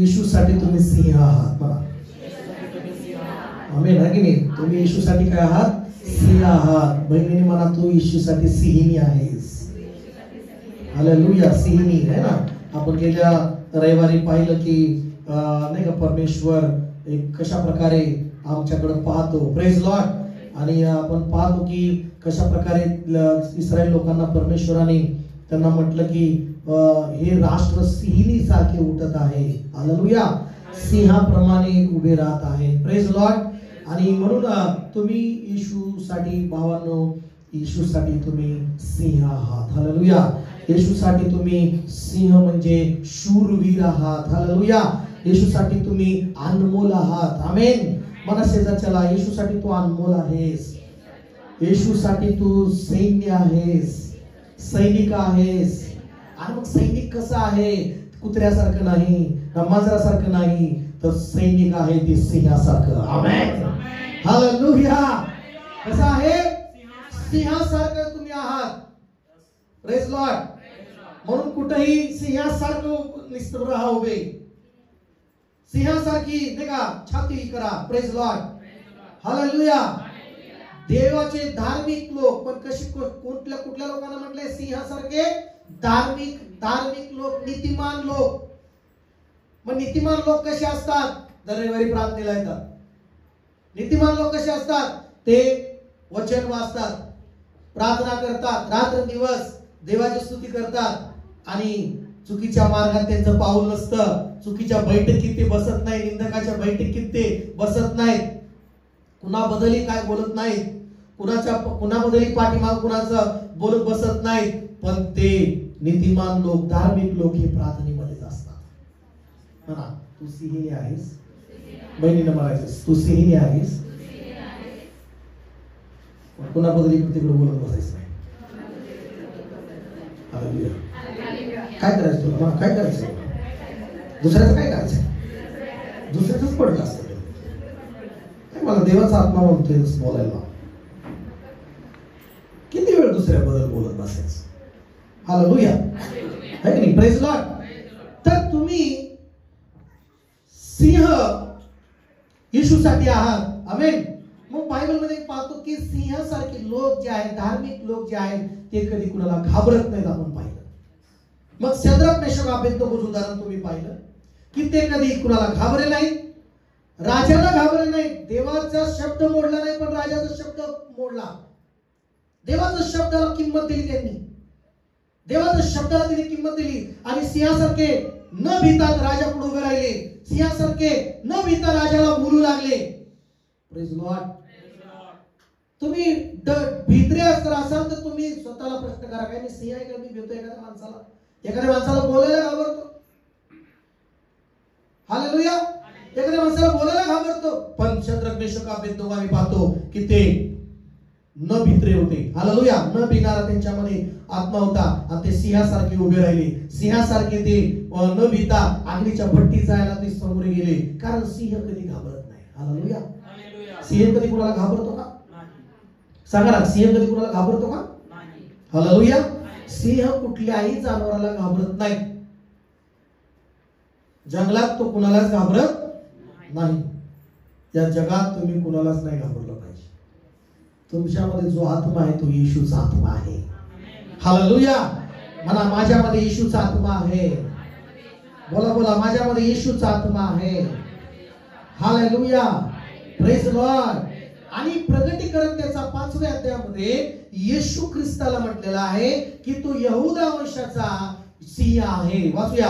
येशूसाठी तुम्ही सिंह आहात. बघा आमेन आहे की नाही? तुम्ही येशूसाठी काय आहात? सिंह आहात. बहिणीने म्हणा तू येशूसाठी सिंहिणी आहेस. हालेलुया. सिंहिणी आहे ना. आपण गेल्या रविवारी पाहिलं की नाही का परमेश्वर एक कशा प्रकारे आमच्याकडे पाहतो. Praise Lord. आणि आपण पाहतो की कशा प्रकारे इस्रायल लोकांना परमेश्वराने त्यांना म्हटलं की हे राष्ट्र सिंहिणी सारखे उठत आहे. हालेलुया. सिंहाप्रमाणे उभे राहत आहे. Praise Lord. आणि म्हणून तुम्ही येशूसाठी भावांनो, येशूसाठी तुम्ही सिंह आहात. हालेलुया. येशूसाठी तुम्ही सिंह म्हणजे शूरवीर आहात. हालेलुया. येशूसाठी तुम्ही अनमोल आहात. आमेन. मला शेजारच्याला येशूसाठी तू अनमोल आहेस. येशूसाठी तू सैन्य आहेस, सैनिक आहेस. आणि मग सैनिक कसा आहे? कुत्र्यासारखं नाही, मांजरासारखं नाही, तर सैनिक आहे ते सिंहासारखं. आमेन. हालेलुया. कसं आहे? सिंहासारखं तुम्ही आहात. Praise Lord. म्हणून कुठेही सिंहासारखं निस्तर राहा उभे. सिंहासारखी नाही का छाती करा. Praise lord. हालेलुया. देवाचे धार्मिक लोक पण कशी कुठल्या लोकांना म्हटले? सिंहासारखे धार्मिक लोक, नीतिमान लोक. मग नीतिमान लोक कसे असतात? दरवेळी प्रार्थनेला येतात. नीतिमान लोक कसे असतात? ते वचन वाचतात, प्रार्थना करतात, रात्र दिवस देवाची स्तुती करतात. आणि चुकीच्या मार्गात त्यांचं पाऊल नसतं. चुकीच्या बैठकीत ते बसत नाही, निंदकाच्या बैठकीत ते बसत नाहीत, कुणाबद्दलही काय बोलत नाहीत, कुणाबद्दलही पाठीमाग कुणाचं बोलत बसत नाहीत. पण ते नीतिमान लोक, धार्मिक लोक हे प्रार्थनेमध्येच असतात. म्हणा तू सिंहिणी आहेस. बहिणीनं म्हणायचं तू सिंहिणी आहेस. कुणाबद्दल तिकडे बोलत बसायचं नाही. हालेलुया. काय करायचं तुला? काय करायचं? दुसऱ्याचं काय करायचं? दुसऱ्याच पडलं असतं. मला देवाचा आत्मा म्हणतोय बोलायला. किती वेळ दुसऱ्याबद्दल बोलत बसायचं? हालेलुया. आहे की नाही? Praise Lord. तर तुम्ही सिंह येशूसाठी आहात. आमेन. मग बायबलमध्ये पाहतो की सिंहासारखे लोक जे आहेत, धार्मिक लोक जे आहेत, ते कधी कुणाला घाबरत नाहीत. आपण पाहिलं. मग शद्रक मेशक अबेदनगोचं उदाहरण तुम्ही पाहिलं की ते कधी कुणाला घाबरले नाहीत, राजाला घाबरले नाहीत. देवाचा शब्द मोडला नाही, पण राजाचा शब्द मोडला. देवाच्या शब्दाला किंमत दिली त्यांनी. देवाच्या शब्दाला त्यांनी किंमत दिली. आणि सिंहासारखे न भीता राजा पुढे उभे राहिले. सिंहासारखे न भीता राजाला बोलू लागले. Praise Lord. तुम्ही भित्रे असाल तर तुम्ही स्वतःला प्रश्न करा, काय मी सिंह आहे का? मी भेटतो एखाद्या माणसाला बोलायला घाबरतो. हालेलुया. एखाद्या माणसाला बोलायला घाबरतो. पण शद्रक मेशक अबेदनगो आम्ही पाहतो की ते न भित्रे होते. हालेलुया. न भिणारा त्यांच्यामध्ये आत्मा होता आणि ते सिंहासारखे उभे राहिले. सिंहासारखे ते न भीता आगीच्या भट्टीत जायला ते समोर गेले. कारण सिंह कधी घाबरत नाही. हालेलुया. सिंह कधी कुणाला घाबरतो का? सांगा ना, सिंह कधी कुणाला घाबरतो का? हालेलुया. सिंह कुठल्याही जनावराला घाबरत नाही. जंगलात तो कुणालाच घाबरत नाही. या जगात तुम्ही कुणालाच नाही घाबरलं पाहिजे. तुमच्यामध्ये जो आत्मा आहे तो येशूचा आत्मा आहे. हालेलुया. म्हणा माझ्यामध्ये येशूचा आत्मा आहे. बोला बोला, माझ्यामध्ये येशूचा आत्मा आहे. हालेलुया. Praise Lord. आणि प्रगटीकरण त्याचा 5व्या अध्यायामध्ये येशू ख्रिस्ताला म्हटलेला आहे की तो यहूदा वंशाचा सिंह आहे. वाचूया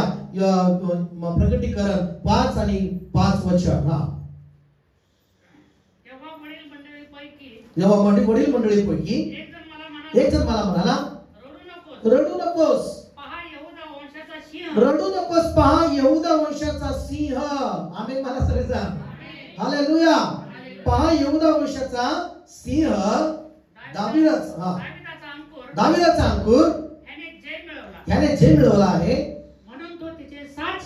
प्रगटीकरण 5 आणि 5 वचन. हा. जेव्हा वडील मंडळीपैकी एक जण मला म्हणाला, रडू नकोस, रडू नकोस, पहा यहूदा वंशाचा सिंह. आमेन. मला सगळे सांग. हालेलुया. पहा यहूदा वंशाचा सिंह, दाविदाचा अंकुर याने जय मिळवला आहे. म्हणून तो तिचे 7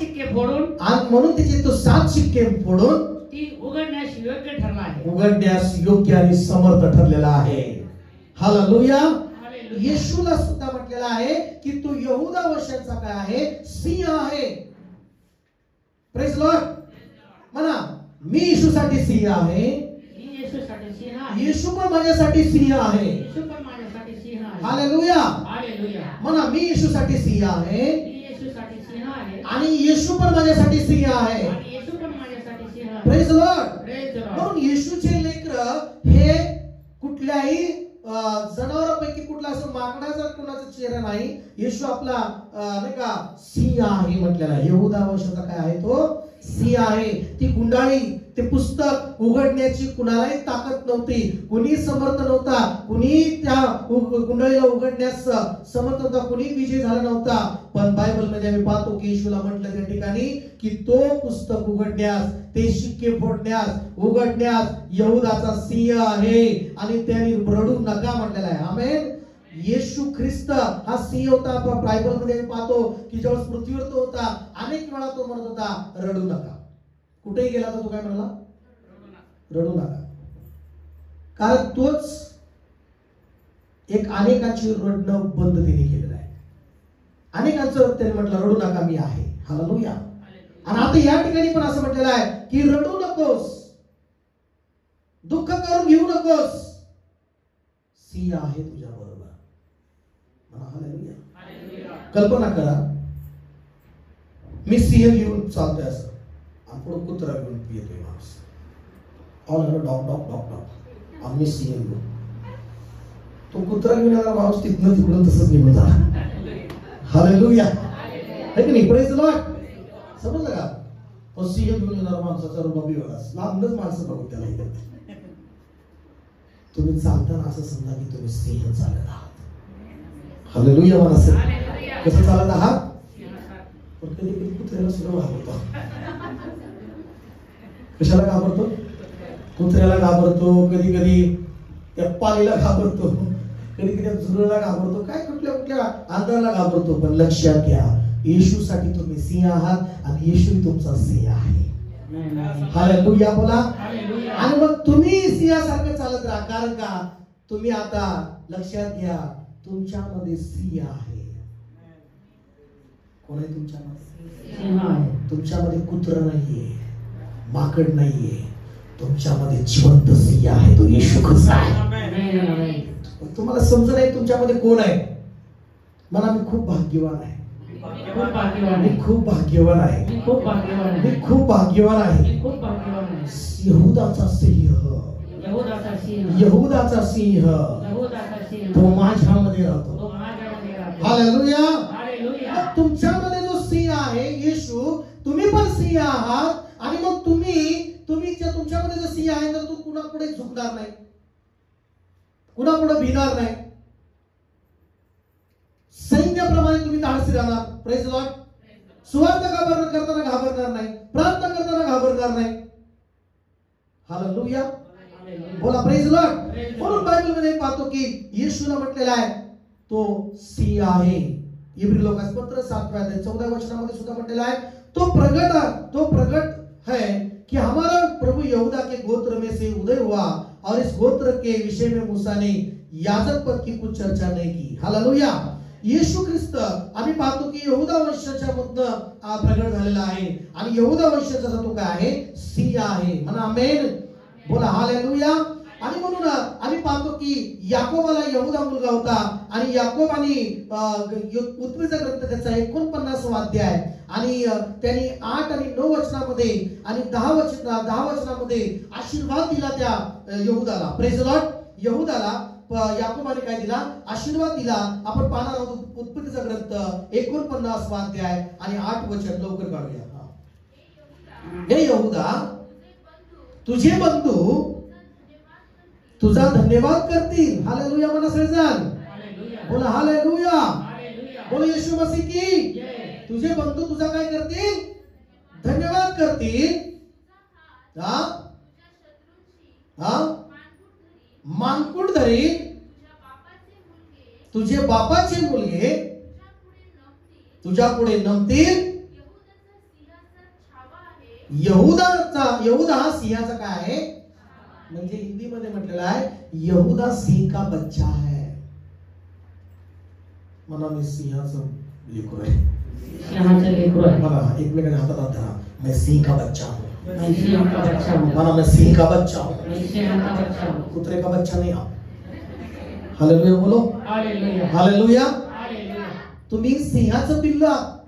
शिक्के फोडून ती उघडण्यास योग्य ठरला आहे. उघडण्यास योग्य आणि समर्थ ठरलेला आहे. हालेलुया. येशूला सुद्धा म्हटलेला आहे की तू यहूदा वंशाचा काय आहे? सिंह आहे. Praise Lord. म्हणा मी येशूसाठी सिंह आहे. येशू पण माझ्यासाठी सिंह आहे. हालेलुया. म्हणा मी येशूसाठी सिंह आहे आणि येशू पण माझ्यासाठी सिंह आहे. Praise Lord. म्हणून येशूचे लेकरं हे कुठल्याही जनावरांपैकी कुठला असं माकडाचा कोणाचा चेहरा नाही. येशू आपला नाही का सिंह आहे म्हटलेला. यहूदा वंशाचा काय आहे तो सिंह आहे. ती गुंडाळी ते पुस्तक उघडण्याची कुणालाही ताकद नव्हती. कुणी समर्थ नव्हता. कुणी त्या गुंडाळीला उघडण्यास समर्थ नव्हता. कुणी विजय झाला नव्हता. पण बायबल मध्ये आम्ही पाहतो की येशूला म्हटलं त्या ठिकाणी की तो पुस्तक उघडण्यास, ते शिक्के फोडण्यास, उघडण्यास यहूदाचा सिंह आहे आणि त्यांनी रडू नका म्हटलेला आहे. आमेन. येशू ख्रिस्त हा सिंह होता. बायबल मध्ये पाहतो की जेव्हा पृथ्वीवर तो होता अनेक वेळा तो म्हणत होता रडू नका. कुठेही गेला तर तो काय म्हणाला रडू नका. कारण तोच एक अनेकांची रडणं बंद तिने केलेलं आहे. अनेकांचं त्याने म्हटलं रडू नका मी आहे. हालेलुया. आणि आता या ठिकाणी पण असं म्हटलेलं आहे की रडू नकोस, दुःख करून घेऊ नकोस, सिंह आहे तुझ्या बरोबर. कल्पना करा मी सिंह घेऊन चालतोय असं, आपण कुत्रा घेऊन येतोय माणूस. डॉक डॉक डॉक डॉक आम्ही सिंह घेऊन. तो कुत्रा घेऊन येणारा माणूस तिथनं तिकडून तसंच निघून झाला. हालेलुया. है की नाही. Praise Lord. समजलं का. तो सिंह घेऊन येणारा माणसाचा रूप वेगळाच. लांबच माणसं बघू त्याला इथे. तुम्ही चालताना असं समजा की तुम्ही सिंह चालत आहात. हालेलुया. म्हणा सर कसं चालत आहात. पण कधी कधी कुत्र्याला सुद्धा घाबरतो. कशाला घाबरतो. कुत्र्याला घाबरतो. कधी कधी त्या पालीला घाबरतो. कधी कधी झुरळाला घाबरतो. काय कुठल्या कुठल्या आंधळाला घाबरतो. पण लक्षात घ्या येशूसाठी तुम्ही सिंह आहात आणि येशू तुमचा सिंह आहे. हालेलुया बोला. आणि मग तुम्ही सिंहासारखं चालत राहा. कारण का तुम्ही आता लक्षात घ्या तुमच्यामध्ये सिंह आहे. कोण आहे तुमच्यामध्ये. तुमच्यामध्ये कुत्र नाहीये, माकड नाहीये. तुमच्यामध्ये जिवंत सिंह आहे. तो येशू ख्रिस्त आहे. तुम्हाला समजत नाही तुमच्यामध्ये कोण आहे. मला मी खूप भाग्यवान आहे. मी खूप भाग्यवान आहे. मी खूप भाग्यवान आहे. यहूदाचा सिंह, यहूदाचा सिंह तो माझ्यामध्ये राहतो. हालेलुया. तुमच्यामध्ये जो सिंह आहे येशू, तुम्ही पण सिंह आहात. आणि मग तुम्ही तुमच्यामध्ये जो सिंह आहे तर तू कुणापुढे झुकणार नाही, कुणापुढे भिणार नाही. सैन्याप्रमाणे तुम्ही धाडसी राहणार. Praise Lord. सुवार्थ करताना घाबरणार नाही, प्रार्थना करताना घाबरणार नाही. हालेलुया. बोला प्रेज लॉर्ड. म्हणून बायबल मध्ये पाहतो की येशूला म्हटलेला आहे तो सिंह आहे. इब्री लोकांस पत्र 7व्या अध्याय 14व्या वचनामध्ये सुद्धा म्हटलेला आहे तो प्रगट है कि हमारा प्रभु यहूदा के गोत्र में से उदय हुआ और इस गोत्र के विषय में मूसा ने याजक पद की कुछ चर्चा नहीं की. हालेलुया. येशू ख्रिस्त आम्ही पाहतो की यहूदा वंशाच्या मधनं प्रगट झालेला आहे आणि यहूदा वंशाचा तो काय आहे सिंह आहे. म्हणा आमेन. बोला हालेलुया. आणि म्हणून आम्ही पाहतो की याकोबाला यहूदा मुलगा होता आणि याकोबाने उत्पत्तीचा ग्रंथ त्याचा 49 अध्याय आणि त्यांनी 8 आणि 9 वचनामध्ये आणि 10 वचनामध्ये आशीर्वाद दिला त्या यहूदाला. Praise Lord. यहूदाला याकोबाने काय दिला आशीर्वाद दिला. आपण पाहणार आहोत उत्पत्तीचा ग्रंथ 49 अध्याय आणि 8 वचन लवकर काढूया. हे यहूदा तुझे बंधू तुझा धन्यवाद करतील. हालेलुया. म्हणा सगळेजण. बोला हालेलुया. बोला येशू मसीह की. तुझे बंधू तुझा काय करतील धन्यवाद करतील. मानकुट धरील. तुझे बापाचे मुलगे तुझ्या पुढे नमतील. यहूदा हा सिंहाचा काय आहे म्हणजे हिंदी मध्ये म्हटलेला आहे यहूदा सिंह का बच्चा है. मला मी सिंहाचं लेकरू आहे. सिंहाचं लेकरू आहे. बघा एकमेकांच्या हातात हात धरा. मैं सिंह का बच्चा हूँ. मैं सिंह का बच्चा हूँ. माना मैं सिंह का बच्चा हूँ. मैं सिंह का बच्चा हूँ. कुत्रे का बच्चा नहीं आप. हालेलुया बोलो. हालेलुया. हालेलुया. हालेलुया. तुम्ही सिंहाचं पिल्लू आहात.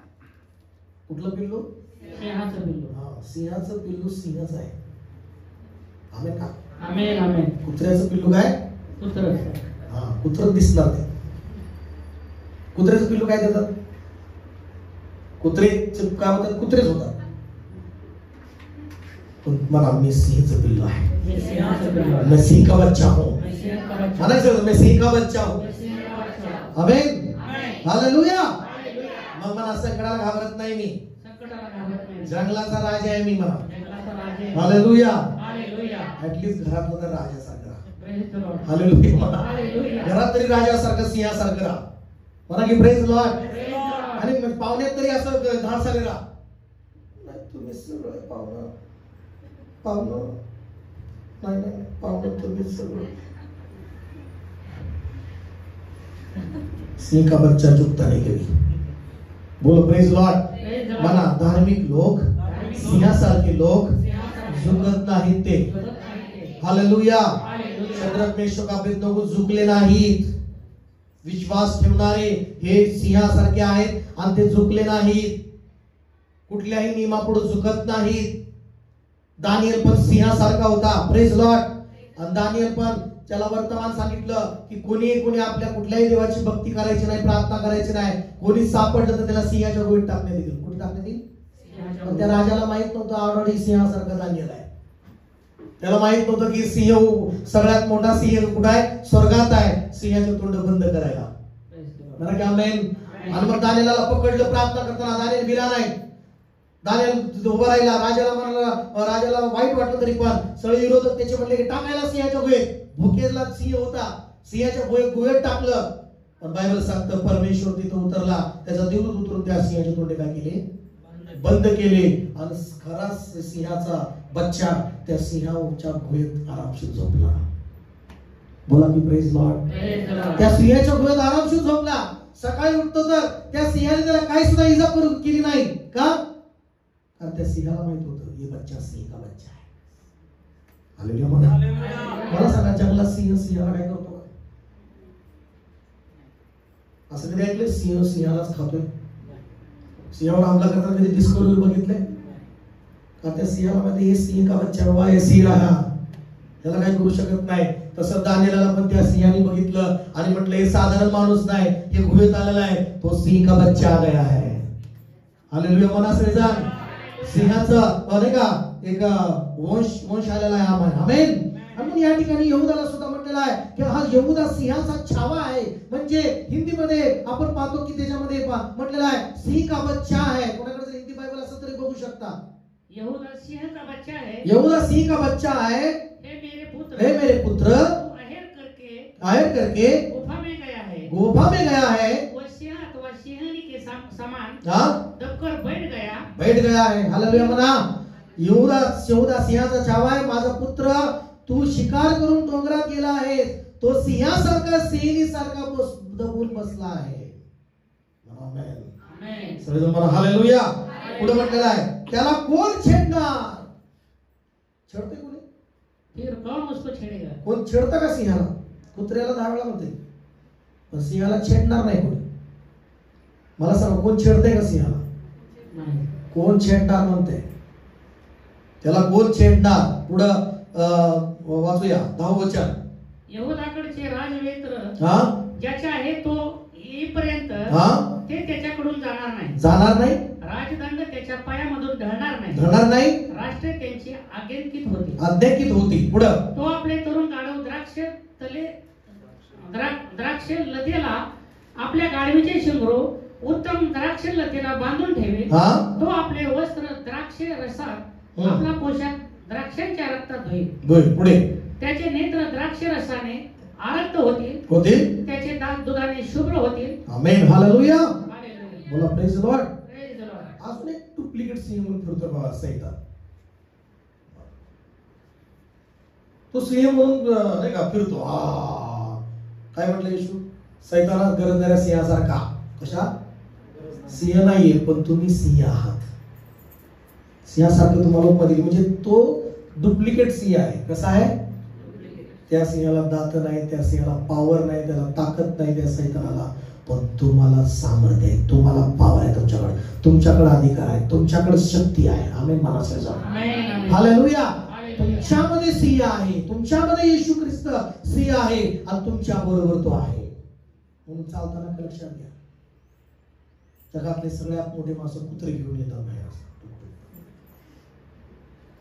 कुठलं पिल्लू? सिंहाचं पिल्लू. हा, सिंहाचं पिल्लू सिंहच आहे. आमेन का? आमेन आमेन. कुत्र्याचं पिल्लू काय? कुत्रं. हा, कुत्रं दिसणार ते. कुत्र्याचं पिल्लू काय देतात? कुत्रे काय होतात? कुत्रेच होतात. पण मला मी सिंहचं पिल्लू आहे. मैं सिंहाचं पिल्लू आहे. मैं सिंह का बच्चा हूँ. मैं सिंह का बच्चा हूँ. म्हणायचं मैं सिंह का बच्चा हूँ. मैं सिंह का बच्चा हूँ. आमेन. आमेन. हालेलुया. हालेलुया. मग मला संकटाला घाबरत नाही मी. संकटाला घाबरत नाही. जंगलाचा राजा आहे मी. मला जंगलाचा राजा आहे. हालेलुया. हालेलुया. ऍटलीस्ट घरातला तर राजासारखा. Praise the lord. Hallelujah. Hallelujah. घरात तरी राजासारखं सिंहासारखं राहा. म्हणा की praise lord. Praise the lord. आणि पाहुण्यात तरी असं धाडसाले राहा. नाही तुम्ही सगळं पाहुणं पाहुणं नाही नाही पाहुणं तुम्ही सगळं. सिंह का बच्चा चुकता नहीं कभी. बोलो praise lord. Praise the lord. म्हणा धार्मिक लोक सिंहासारखे लोक झुकत नाहीत ते. Hallelujah. Hallelujah. Shadrach Meshach Abednego झुकले नाहीत. विश्वास ठेवणारे हे सिंहासारखे आहेत आणि ते झुकले नाहीत. कुठल्याही नियमापुढे झुकत नाहीत. दानियल पण सिंहासारखा होता. Praise Lord. आणि दानियल पण त्याला वर्तमान सांगितलं की कोणी आपल्या कुठल्याही देवाची भक्ती करायची नाही, प्रार्थना करायची नाही. कोणी सापडलं तर त्याला सिंहाच्या गोळीत टाकण्यात येईल. कुठे टाकण्यात येईल? पण त्या राजाला माहित नव्हतं ऑलरेडी सिंहासारखा दानियल आहे. त्याला माहित नव्हतं की सिंह सगळ्यात मोठा सिंह कुठे आहे? स्वर्गात आहे. सिंहाचे तोंड बंद करायला. म्हणा की आमेन. आणि मग दानियेलाला पकडलं प्रार्थना करताना. दानियल भिला नाही. दानियल उभा राहिला. राजाला म्हणाला, राजाला वाईट वाटलं तरी पण सगळे विरोधक त्याचे म्हणले की टाकायला सिंहाच्या गुहेत. भुकेला सिंह होता. सिंहाच्या गुहेत टाकलं. पण बायबल सांगतं परमेश्वर तिथे उतरला. त्याचा देव उतरून त्या सिंहाचे तोंडे काय केले? बंद केले. आणि खरा सिंहाचा बच्चा त्या सिंहाच्या गुहेत आरामशीर झोपला. बोला की प्रेज लॉर्ड. त्या सिंहाच्या गुहेत आरामशीर झोपला. सकाळी उठतो तर त्या सिंहाने त्याला काही सुद्धा इजा केली नाही. का? कारण त्या सिंहाला माहित होतं हे बच्चा सिंह का बच्चा आहे. हालेलुया म्हणा. मला सांगा जंगलात सिंहाला काय करतो? असं कधी ऐकलं सिंह सिंहालाच खातोय? सिंहावर हमला करताना कधी डिस्कवरी बघितले का? त्या सिंहाला मध्ये हे सिंह का बच्चा बाबा, हे सिंह आहे, त्याला काही करू शकत नाही. तसं दानियेलाला पण त्या सिंहाने बघितलं आणि म्हटलं हे साधारण माणूस नाही, हे गुहेत आलेला आहे, तो सिंह का बच्चा आ गया है. हालेलुया म्हणा सगळेजण. सिंहाचं नाही का एक वंश आलेला आहे आम्हाला. आमेन. आणि या ठिकाणी यहूदाला सुद्धा म्हटलेलं आहे की हा यहूदा सिंहाचा छावा आहे. म्हणजे हिंदीमध्ये आपण पाहतो की त्याच्यामध्ये म्हटलेलं आहे सिंह का बच्चा है. कोणाकडे जर हिंदी बायबल असेल तरी बघू शकता. यहूदा सिंह का बच्चा है. यहूदा सिंह का बच्चा है. हे मेरे पुत्र आयर करके गुफा में गया है. गुफा में गया है. वो सिंह अथवा सिंहनी के समान दबकर बैठ गया है. हालेलुया म्हणा. यहूदा सिंहाचा छावा आहे. माझा पुत्र तू शिकार करून डोंगरात गेला आहे. तो सिंहासारखा सिंहनीसारखा दबून बसला आहे. आमेन. सगळेजण म्हणा हालेलुया. पुढे म्हटलेलं आहे त्याला कोण छेडणार? छेडते कोणी? फिर कौन उसको छेड़ेगा? कोण छेडतं का सिंहाला? कुत्र्याला 10 वेळा म्हणते पण सिंहाला छेडणार नाही कोणी. मला सांगा कोण छेडते का सिंहाला? नाही. कोण छेडणार म्हणते? त्याला कोण छेडणार? पुढं वाचूया 10 वचन. यहूदाकडचे राजवेत्र हा ज्याचा आहे तो येईपर्यंत ते त्याच्याकडून जाणार नाही. राजदंड त्याच्या पायामधून ढळणार नाही. राष्ट्र त्यांची आज्ञांकित होती. पुढं तो आपले तरुण गाढव द्राक्ष लतेला आपल्या गाढवीचे शिंगरो उत्तम द्राक्ष लतेला बांधून ठेवे. तो आपले वस्त्र द्राक्ष रसात आपला पोशाख द्राक्षांच्या रक्तात धुईल. पुढे त्याचे नेत्र द्राक्ष रसाने आरक्त होतील. त्याचे दात दुधाने शुभ्र होतील. आमेन. हालेलुया. हालेलुया. बोला praise the Lord. Praise the Lord. अजून एक डुप्लिकेट सिंह म्हणून फिरतो बघा सैतान. तो सिंह म्हणून नाही का फिरतो. काय म्हटलं येशू? सैतानात गरजणाऱ्या सिंहासारखा. कशा? सिंह नाहीये, पण तुम्ही सिंह आहात. सिंहासारखं तुम्हाला उपमा दिली, म्हणजे तो डुप्लिकेट सिंह आहे. कसा आहे? त्या सिंहाला दात नाही, त्या सिंहाला पॉवर नाही, त्याला ताकद नाही त्या सैतानाला, पण तुम्हाला सामर्थ्य आहे, तुम्हाला पॉवर आहे, तुमच्याकडे अधिकार आहे, तुमच्याकडे शक्ती आहे. आमेन म्हणा सगळं. हालेलुया. तुमच्यामध्ये सिंह आहे, तुमच्यामध्ये येशू ख्रिस्त सिंह आहे आणि तुमच्या बरोबर तो आहे. म्हणून चालताना लक्षात घ्या, जगातले सगळ्यात मोठे माणसं कुत्रे घेऊन येतात बाहेर,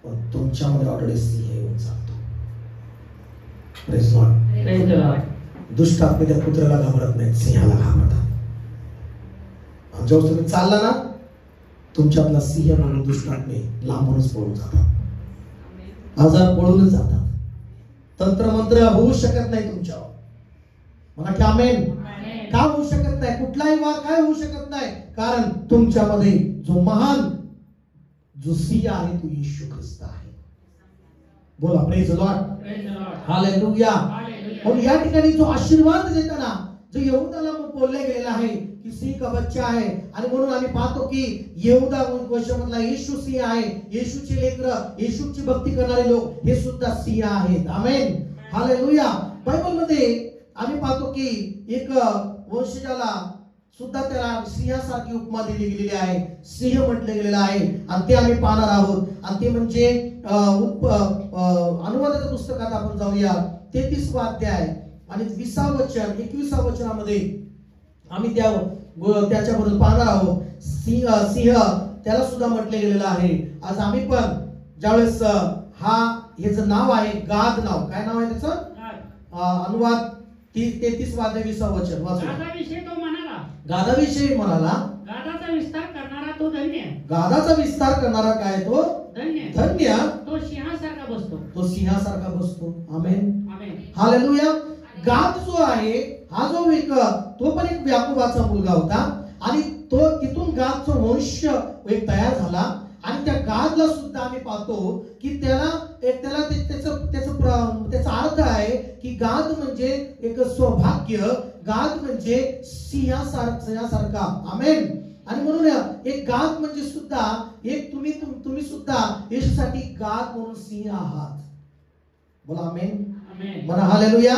पण तुमच्यामध्ये ऑलरेडी सिंह येऊन चालतो. Praise Lord. दुष्ट आत्मे त्या कुत्र्याला घाबरत नाहीत, सिंहाला घाबरतात. जेव्हा तुम्ही चालला ना, तुमच्यातला सिंह म्हणून दुष्ट आत्मे लांबूनच पळून जातात, आजार पळूनच जातात. तंत्रमंत्र होऊ शकत नाही तुमच्यावर. म्हणा की आमेन. का होऊ शकत नाही? कुठलाही वार काय होऊ शकत नाही, कारण तुमच्यामध्ये जो महान जो सिंह आहे तो येशू ख्रिस्त आहे. बोला प्रेज लॉर्ड. हालेलुया. और या ठिकाणी जो आशीर्वाद देताना जो यहूदाला बोलले गेलेला आहे की सिंह का बच्चा आहे, आणि म्हणून आम्ही पाहतो की यहूदा गोष्टमधला येशू सिंह आहे. येशूचे लेकर, येशूची भक्ती करणारे लोक हे सुद्धा सिंह आहेत. आमेन. हालेलुया. बायबलमध्ये आम्ही पाहतो की एक वंशजाला सुद्धा त्याला सिंहासारखी उपमा दिली गेलेली आहे, सिंह म्हटले गेलेला आहे, आणि ते आम्ही पाहणार आहोत. आणि ते म्हणजे अनुवादाच्या पुस्तकात आपण जाऊया 33 अध्याय आणि 20 वचन 21 वचनामध्ये आम्ही त्याच्याबरोबर पाहणार आहोत. सिंह त्याला सुद्धा म्हटले गेलेलं आहे. आज आम्ही पण ज्यावेळेस ह्याचं नाव आहे गाद, नाव काय नाव आहे त्याचं? अनुवाद 33 अध्याय 20 वचन वाचू. गादाविषयी म्हणाला, गादाचा विस्तार करणारा तो धन्य. गादाचा विस्तार करणारा काय? तो धन्य. धन्य. तो सिंहासारखा बसतो. तो सिंहासारखा बसतो. आमेन. आमेन. हालेलुया. गाद जो आहे हा जो तो पण एक याकोबाचा मुलगा होता, आणि तो तिथून गादचा वंश एक तयार झाला. आणि त्या गादला सुद्धा आम्ही पाहतो की त्याचा अर्थ आहे की गाद म्हणजे एक सौभाग्य, गाद म्हणजे सिंहासारखा. आमेन. आणि म्हणून एक गाद म्हणजे सुद्धा एक तुम्ही सुद्धा येशूसाठी गाद म्हणून सिंह आहात. बोला आमेन. म्हणा हालेलुया.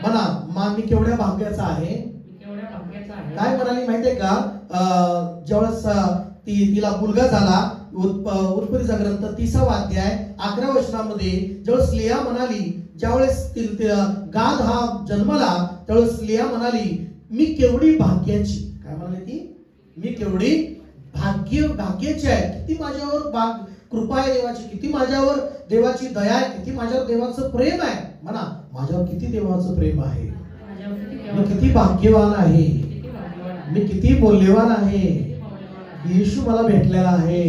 म्हणा मी केवढ्या भाग्याचा आहे. काय म्हणाली माहितीये का? ज्यावेळेस तिला मुलगा झाला, उत्पत्तीचा ग्रंथ 30 अध्याय 11 वचनामध्ये ज्यावेळेस लेया म्हणाली, ज्यावेळेस गाद हा जन्मला, त्यावेळेस लेया म्हणाली मी केवढी भाग्याची. काय म्हणाली ती? मी केवढी भाग्याची आहे. किती माझ्यावर कृपा आहे देवाची, किती माझ्यावर देवाची दया आहे, किती माझ्यावर देवाचं प्रेम आहे. म्हणा माझ्यावर किती देवाचं प्रेम आहे. मी किती भाग्यवान आहे, मी किती मौल्यवान आहे. येशू मला भेटलेला आहे.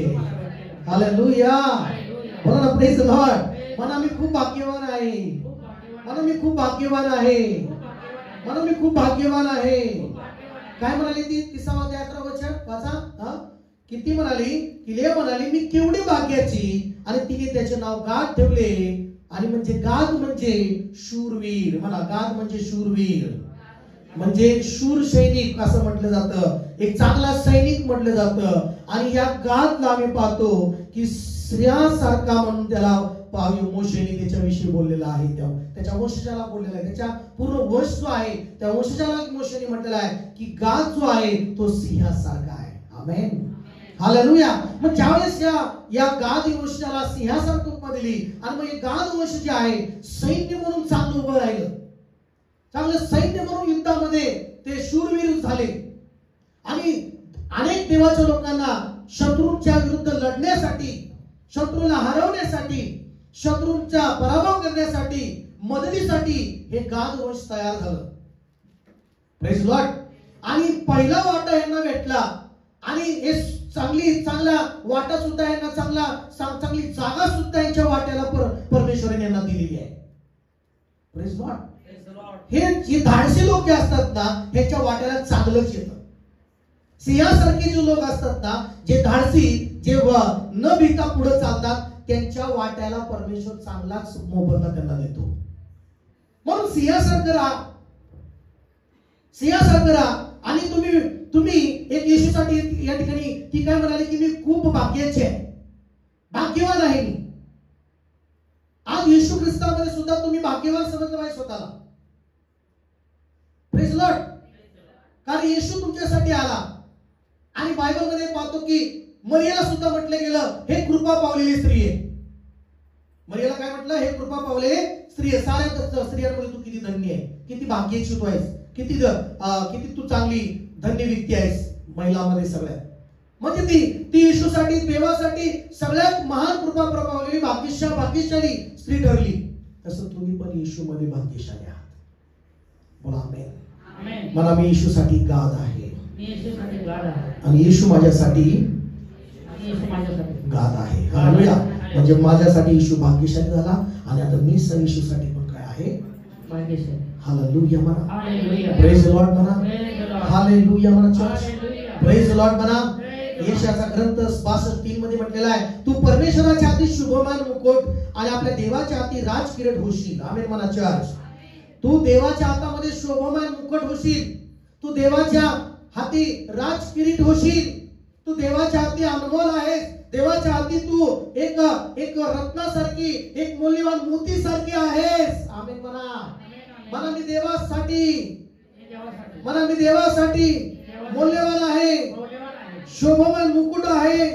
हालेलुया. बोला ना प्रेज लॉर्ड. म्हणा मी खूप भाग्यवान आहे. म्हणा मी खूप भाग्यवान आहे. म्हणा मी खूप भाग्यवान आहे. काय म्हणाली ती? 30 अध्याय 11 वचन वाचा. किती म्हणाली? किले म्हणाली मी केवढी भाग्याची, आणि तिने त्याचे नाव गाद ठेवले. आणि म्हणजे गाद म्हणजे शूरवीर. म्हणा गाद म्हणजे शूरवीर, म्हणजे शूर सैनिक असं म्हटलं जातं, एक चांगला सैनिक म्हटलं जातं. आणि या गादला आम्ही पाहतो की स्त्रियासारखा म्हणून त्याला मोशेने त्याच्याविषयी बोललेला आहे, त्याच्या वंशजाला बोललेला आहे, त्याच्या पूर्ण वंश जो आहे त्या वंशजाला मोशेने म्हटलेला आहे की गाद जो आहे तो सिंहासारखा आहे. आमेन. हालेलुया. मग ज्यावेळेस या गाद वंशजाला सिंहासारखी उपमा दिली, आणि मग हे गाद वंश जे आहे सैन्य म्हणून चांगलं उभं राहिलं, चांगलं सैन्य म्हणून युद्धामध्ये ते शूरवीर झाले. आणि अनेक देवाच्या लोकांना शत्रूंच्या विरुद्ध लढण्यासाठी, शत्रूला हरवण्यासाठी, शत्रूंचा पराभव करण्यासाठी, मदतीसाठी हे गाद वंश तयार झालं. Praise Lord. आणि पहिला वाटा यांना भेटला, आणि हे चांगला वाटा सुद्धा यांना चांगली जागा सुद्धा यांच्या वाट्याला परमेश्वराने यांना दिलेली आहे. Praise Lord. हे जे धाडसी लोक जे असतात ना, ह्याच्या वाट्याला चांगलंच येतं. सिंहासारखे जे लोक असतात ना, जे धाडसी, जे न भीता पुढे चालतात, त्यांच्या वाट्याला परमेश्वर चांगलाच मोबदला त्यांना देतो. म्हणून सिंहासारखं राहा. आणि तुम्ही एक येशूसाठी या ठिकाणी ती काय म्हणाली की मी खूप भाग्याची आहे, भाग्यवान आहे मी. आज येशू ख्रिस्तामध्ये सुद्धा तुम्ही भाग्यवान समजलं पाहिजे स्वतःला. Praise Lord. कारण येशू तुमच्यासाठी आला. आणि बायबल मध्ये पाहतो की मरियाला सुद्धा म्हटलं गेलं हे कृपा पावलेली स्त्री आहे. मरियाला काय म्हटलं? हे कृपा पावलेली स्त्री आहे. साऱ्या स्त्रियांमध्ये तू किती धन्य आहे, किती भाग्यची तू आहेस, किती तू चांगली धन्य व्यक्ती आहेस महिलांमध्ये सगळ्यात. म्हणजे ती येशूसाठी, देवासाठी सगळ्यात महान कृपा प्रभावलेली भाग्यशाली स्त्री ठरली. तसं तुम्ही पण येशूमध्ये भाग्यशाली आहात. बोला आमेन. मला मी येशूसाठी गाद आहे आणि येशू माझ्यासाठी गाद आहे. हालेलुया. म्हणजे माझ्यासाठी येशू भाग्यशाली झाला आणि आता मी येशूसाठी पण काय आहे? हालेलुया म्हणा. प्रेज लॉर्ड म्हणा. हालेलुया म्हणा चर्च. प्रेज लॉर्ड म्हणा. यशाचा ग्रंथ 62:3 मध्ये म्हटलेला आहे, तू परमेश्वराच्या हाती शुभमान मुकुट आणि आपल्या देवाच्या हाती राजकिरीट होशील. आमेन म्हणा चर्च. तू देवाच्या हातामध्ये शोभमान मुकुट होशील, तू देवाच्या हाती राजकिरीट होशील, तू देवाच्या हाती अनमोल आहेस. देवाच्या हाती तू एक रत्नासारखी, एक मौल्यवान मोतीसारखी आहेस. आमेन म्हणा. मला मी देवासाठी मौल्यवान आहे, शोभमान मुकुट आहे.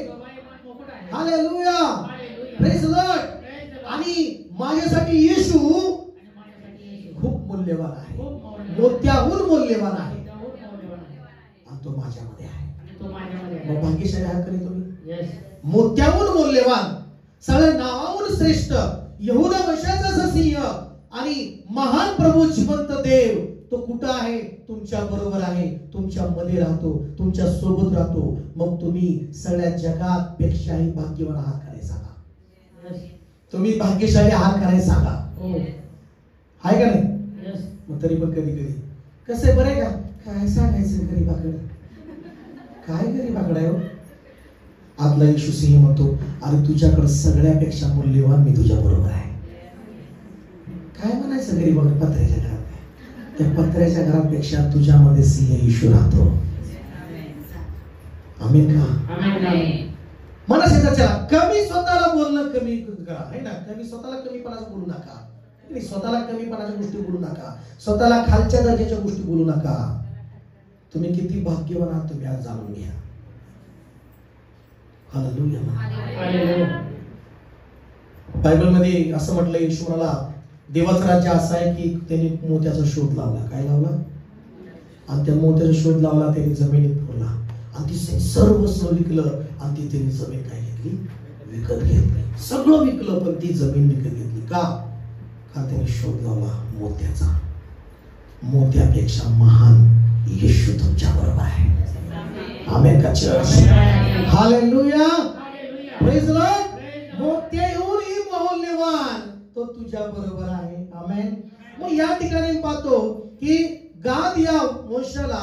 हालेलुया. Praise Lord. आणि माझ्यासाठी येशू खूप मौल्यवान आहे, मोत्याहून मौल्यवान आहे आणि तो माझ्यामध्ये आहे. मग भाग्यशाली आहात का तुम्ही? मोत्याहून मौल्यवान, सगळ्या नावाहून श्रेष्ठ, यहूदा वंशाचा सिंह आणि महान प्रभू जिवंत देव तो कुठं आहे? तुमच्या बरोबर आहे, तुमच्या मध्ये राहतो, तुमच्या सोबत राहतो. मग तुम्ही सगळ्या जगात पेक्षाही भाग्यवान आहात का नाही सांगा? तुम्ही भाग्यशाली आहात का नाही सांगा? आहे का नाही? मग तरी पण कधी कसं बरं आहे का काय सांगायचं गरीबाकडे? काय गरीबाकडे आहे? आतला येशू सिंह म्हणतो, अरे तुझ्याकडे सगळ्यापेक्षा मौल्यवान मी तुझ्या बरोबर आहे. काय म्हणायचं गरीबाकडे? पत्र्याच्या घरात. त्या पत्र्याच्या घरापेक्षा तुझ्यामध्ये सिंह येशू राहतो. आमेन का? म्हणा शेजारच्या कमी स्वतःला बोलणं कमी करा, है ना. स्वतःला कमीपणाचं बोलू नका. स्वतःला कमीपणाच्या गोष्टी बोलू नका, स्वतःला खालच्या दर्जाच्या गोष्टी बोलू नका. तुम्ही किती भाग्यवान आहात तुम्ही आज जाणून घ्या. हालेलुया. बायबल मध्ये असं म्हटलं, येशू म्हणाला देवाचं राज्य असं आहे की त्यांनी मोत्याचा शोध लावला. काय लावला? आणि त्या मोत्याचा शोध लावला, त्यांनी जमिनीत फोडला आणि ती सर्व विकलं आणि ती त्यांनी जमीन काय घेतली? विकत घेतली. सगळं विकलं पण ती जमीन विकत घेतली. का? त्यांनी शोध लावला मोत्याचा. मोत्यापेक्षा महान येशू तुमच्या बरोबर आहे. आमेन का चर्च? हालेलुया. Praise lord. मोत्याहूनही मौल्यवान तो तुझ्या बरोबर आहे. आमेन. मग या ठिकाणी पाहतो की गाद या वंशाला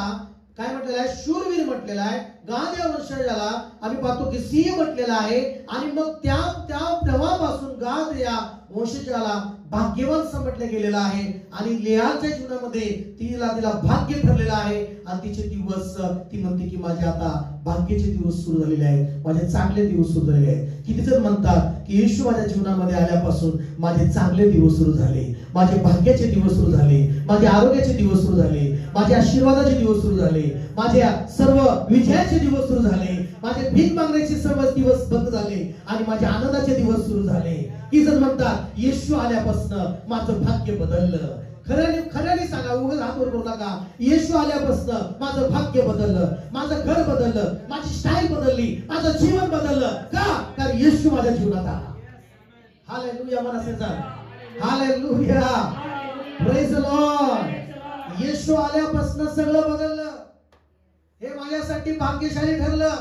काय म्हटलेलं आहे? शूरवीर म्हटलेला आहे. गाद या वंशाला आम्ही पाहतो की सिंह म्हटलेला आहे. आणि मग त्या तेव्हापासून गाद या वंशजाला भाग्यवान समजले गेलेला आहे. आणि लेयाच्या जीवनामध्ये तिला भाग्य ठरलेलं आहे. आणि तिचे दिवस ती म्हणते की माझे आता भाग्याचे दिवस सुरू झालेले आहेत, माझे चांगले दिवस सुरू झालेले आहेत. किती जण म्हणतात की येशू माझ्या जीवनामध्ये आल्यापासून माझे चांगले दिवस सुरू झाले, माझे भाग्याचे दिवस सुरू झाले, माझे आरोग्याचे दिवस सुरू झाले, माझे आशीर्वादाचे दिवस सुरू झाले, माझ्या सर्व विजयाचे दिवस सुरू झाले, माझे भीक मागण्याचे सर्व दिवस बंद झाले आणि माझे आनंदाचे दिवस सुरू झाले. की जण म्हणतात येशू आल्यापासून माझं भाग्य बदललं. खऱ्याने सांगा, उगाच हात वर करू नका. येशू आल्यापासून माझं भाग्य बदललं, माझं घर बदललं, माझी स्टाईल बदलली, माझं जीवन बदललं. का? कारण येशू माझ्या जीवनात आला. हालेलुया म्हणा शेजार. हालेलुया. Praise Lord. येशू आल्यापासून सगळं बदललं. हे माझ्यासाठी भाग्यशाली ठरलं.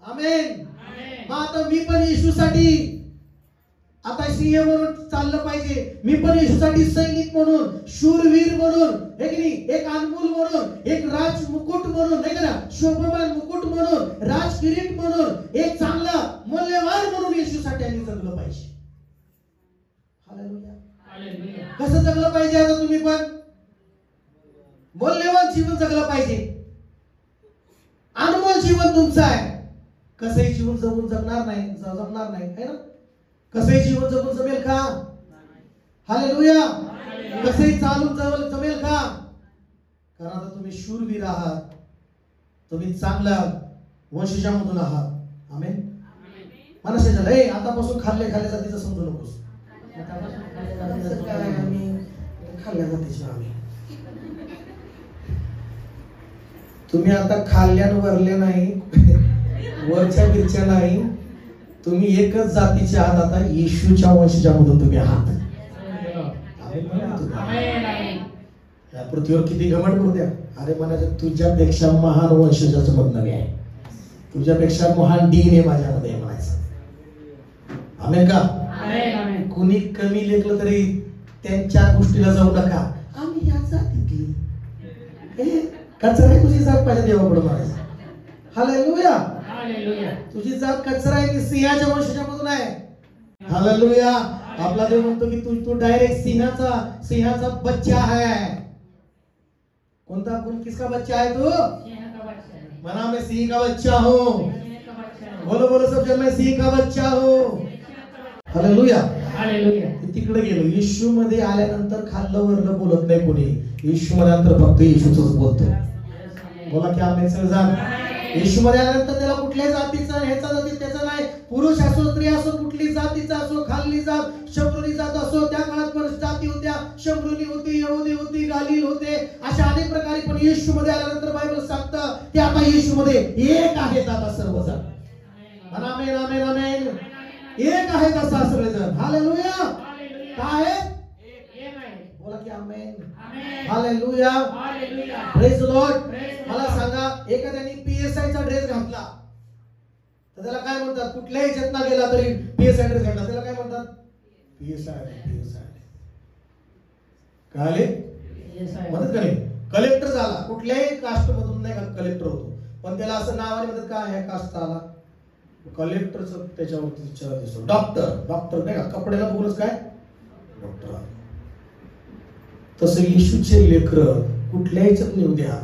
आमेन. मग आता मी पण येशूसाठी आता सिंह म्हणून चाललं पाहिजे. मी पण येशूसाठी सैनिक म्हणून, शूरवीर म्हणून, एक अनमोल म्हणून, एक राज मुकुट म्हणून, नाही का, शोभमान मुकुट म्हणून, राज किरीट म्हणून, एक चांगला मौल्यवान म्हणून येशूसाठी आम्ही जगलं पाहिजे. हालेलुया. कसं जगलं पाहिजे? आता तुम्ही पण मौल्यवान जीवन जगलं पाहिजे. जीवन तुमचं आहे. कसंही जीवन जगून जगणार नाही है ना. कसंही जीवन जगून जमेल का? हालेलुया. कसंही चालून जमेल का? कारण आता तुम्ही शूरवीर आहात, तुम्ही चांगल्या वंशजामधून आहात. आमेन. मनुष्याला हे आतापासून खाल्ल्या जातीचं समजू नकोस. आम्ही खाल्ल्या जातीचे आम्ही. तुम्ही आता खाल्ल्यान वरल्या नाही, वरच्या बिरच्या नाही, तुम्ही एकच जातीचे आहात. आता येशूच्या वंशजामधून तुम्ही आहात. या पृथ्वीवर किती घमंड करू द्या, अरे म्हणायचं तुझ्यापेक्षा महान वंशजाचं मधनं मी आहे, तुझ्यापेक्षा महान डीएनए माझ्यामध्ये आहे म्हणायचं. आमेन का? कुणी कमी लेखलं तरी त्यांच्या गोष्टीला जाऊ नका. आम्ही या जातीतली, कचरा आहे तुझी जात पाहिजे देवापुढे म्हणायचं. हालेलुया. तुझी जात कचरा आहे, ती सिंहाच्या वंशजामधून आहे. हालेलुया. आपला देव म्हणतो की तू डायरेक्ट सिंहाचा बच्चा है. कौन किसका बच्चा है तू? मना मैं सिंह का बच्चा हूँ. बोलो सब जन, मैं सिंह का बच्चा हूँ. हालेलुया. तिकडे गेलो. येशू मध्ये आल्यानंतर खाल्लं वरलं बोलत नाही कोणी. येशू मध्ये नंतर फक्त येशूच बोलतो. बोला की आमेन सगळेजण. येशू मध्ये आल्यानंतर त्याला कुठल्याही जातीचा ह्याचा जाती त्याचा नाही. पुरुष असो स्त्री असो, कुठली जातीचा असो, खाल्ली जात, शंभरुनी जात असो. त्या काळात पण जाती होत्या. शंभरुनी होती, यहुदी होती, गालील होते, अशा अनेक प्रकारे. पण येशू मध्ये आल्यानंतर बायबल सांगतं की आता येशू मध्ये एक आहेत आता सर्वजण. आमेन आमेन आमेन. एक आहेत असा सगळेजण. हालेलुया. काय आहे? बोला की आमेन. हालेलुया. Praise the Lord. मला सांगा, एखाद्याने PSI चा ड्रेस घातला तर त्याला काय म्हणतात? कुठल्याही जतना गेला तरी PSI ड्रेस घातला त्याला काय म्हणतात? PSI. काय म्हणत का नाही? कलेक्टर झाला, कुठल्याही कास्ट मधून नाही का कलेक्टर होतो, पण त्याला असं नावाने म्हणतात का ह्या कास्टचा आला कलेक्टरचं त्याच्यावरती चेहरा दिसतो. डॉक्टर नाही का, कपड्याला बघूनच काय डॉक्टर. तसं येशूचे लेकरं कुठल्याही येऊ द्या,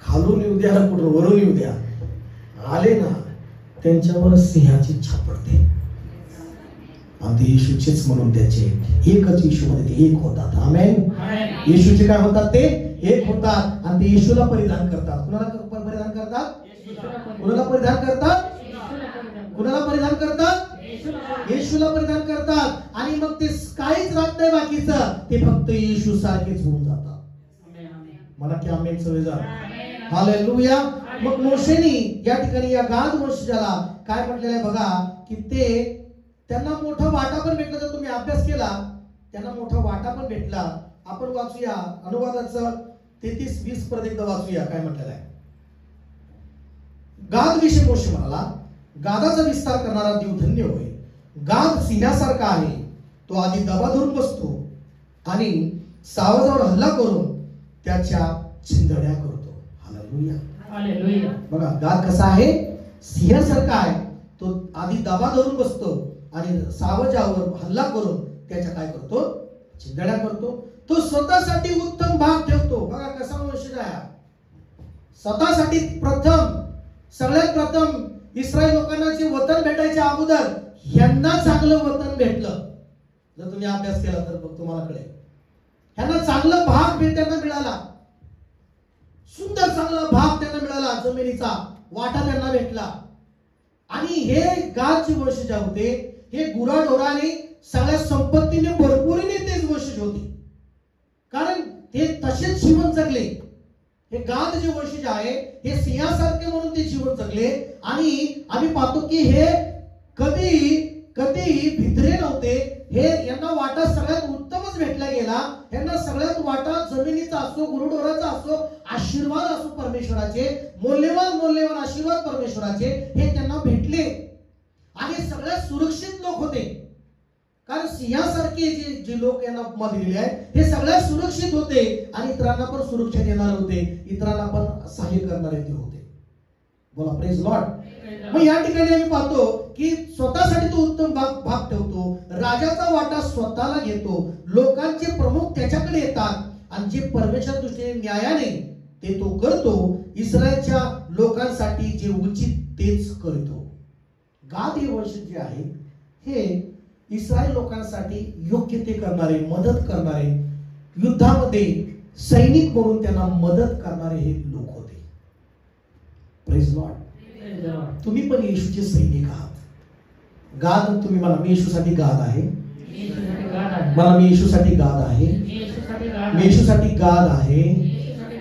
खालून येऊ द्या, कुठून वरून येऊ द्या, आले ना त्यांच्यावर सिंहाची छाप पडते. आणि ते येशूचेच म्हणून त्याचे एकच येशूमध्ये ते एक होतात. आमेन. येशूचे काय होतात? ते एक होतात आणि ते येशूला परिधान करतात. कुणाला परिधान करतात? कुणाला परिधान करतात? कुणाला परिधान करतात? येशूला परिधान करतात. आणि मग ते काहीच राहत नाही बाकीचं, ते फक्त येशू सारखेच होऊन जातात. मला की आमेन सगळेजण. हालेलुया. मग मोशेनी या ठिकाणी या गाद वंशजाला काय म्हटलेलं आहे बघा, की ते त्यांना मोठा वाटा पण भेटला. जर तुम्ही अभ्यास केला त्यांना मोठा वाटा पण भेटला. आपण वाचूया अनुवादाचं 33:20 परत एकदा वाचूया काय म्हटलेलं आहे. गाद विषयी मोशे म्हणाला, गादाचा विस्तार करणारा देव धन्य होय. गाद सिंहासारखा आहे, तो आधी दबा धरून बसतो आणि सावजावर हल्ला करून त्याच्या चिंधड्या करतो. हालेलुया. बघा गाद कसा आहे? सिंहासारखा आहे. तो आधी दबा धरून बसतो आणि सावजावर हल्ला करून त्याच्या काय करतो? चिंधड्या करतो. तो स्वतःसाठी उत्तम भाग ठेवतो. बघा कसा वंशज आहे. स्वतःसाठी सगळ्यात प्रथम इस्रायल लोकांना जे वतन भेटायच्या अगोदर ह्यांना चांगलं वतन भेटलं. जर तुम्ही अभ्यास केला तर तुम्हाला कळेल. ह्यांना चांगला भाग त्यांना मिळाला. सुंदर चांगला भाग त्यांना मिळाला. जमिनीचा वाटा त्यांना भेटला. आणि हे गादचे वंशज होते, हे गुराढोराने सगळ्या संपत्तीने भरपुरीने तेच वंशज होते. कारण ते तसेच जीवन जगले. हे गाद जे वंशज आहे हे सिंहासारखे म्हणून ते जीवन जगले. आणि आम्ही पाहतो की हे कधीही भित्रे नव्हते. हे यांना वाटा सगळ्यात उत्तमच भेटला गेला. यांना सगळ्यात वाटा जमिनीचा असो, गुरुढोराचा असो, आशीर्वाद असो परमेश्वराचे, मौल्यवान आशीर्वाद परमेश्वराचे हे त्यांना भेटले. आणि सगळ्यात सुरक्षित लोक होते. कारण सिंहासारखे जे लोक यांना उपमा दिलेले आहेत हे सगळ्यात सुरक्षित होते आणि इतरांना पण सुरक्षा देणारे होते, इतरांना पण सहाय्य करणारे ते होते. बोला प्रेज लॉर्ड. मग या ठिकाणी आम्ही पाहतो की स्वतःसाठी तो उत्तम भाग ठेवतो. राजाचा वाटा स्वतःला घेतो. लोकांचे प्रमुख त्याच्याकडे येतात आणि जे परमेश्वर दृष्टीने न्यायाने ते तो करतो. इस्रायलच्या लोकांसाठी जे उचित तेच करतो. गाद हे वंश जे आहे हे इस्रायल लोकांसाठी योग्य ते करणारे, मदत करणारे, युद्धामध्ये सैनिक म्हणून त्यांना मदत करणारे हे लोक होते. Praise Lord. तुम्ही पण येशूचे सैनिक आहात. गाद, तुम्ही मला, मी येशूसाठी गाद आहे, मला मी येशूसाठी गाद आहे, मी येशूसाठी गाद आहे,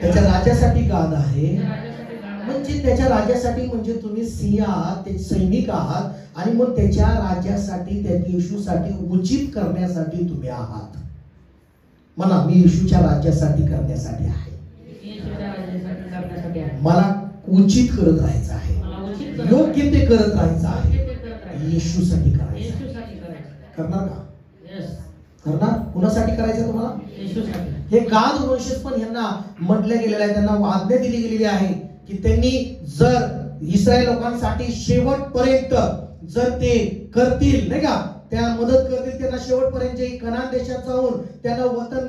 त्याच्या राजासाठी गाद आहे. म्हणजे त्याच्या राजासाठी म्हणजे तुम्ही सिंह आहात, ते सैनिक आहात, आणि मग त्याच्या राज्यासाठी, त्या येशूसाठी उचित करण्यासाठी तुम्ही आहात. म्हणा, मी येशूच्या राज्यासाठी करण्यासाठी आहे, मला उचित करत राहायचं आहे, योग्य ते करत राहायचं आहे, येशूसाठी करायचं. करणार का? करणार. कुणासाठी करायचं तुम्हाला? येशूसाठी. हे गाद वंशज पण यांना म्हटलं गेलेलं आहे, त्यांना आज्ञा दिली गेलेली आहे की त्यांनी जर इस्रायल लोकांसाठी शेवटपर्यंत जर ते करतील, नाही का, त्या मदत करतील, त्यांना शेवटपर्यंत जे कनान देशात जाऊन त्यांना वतन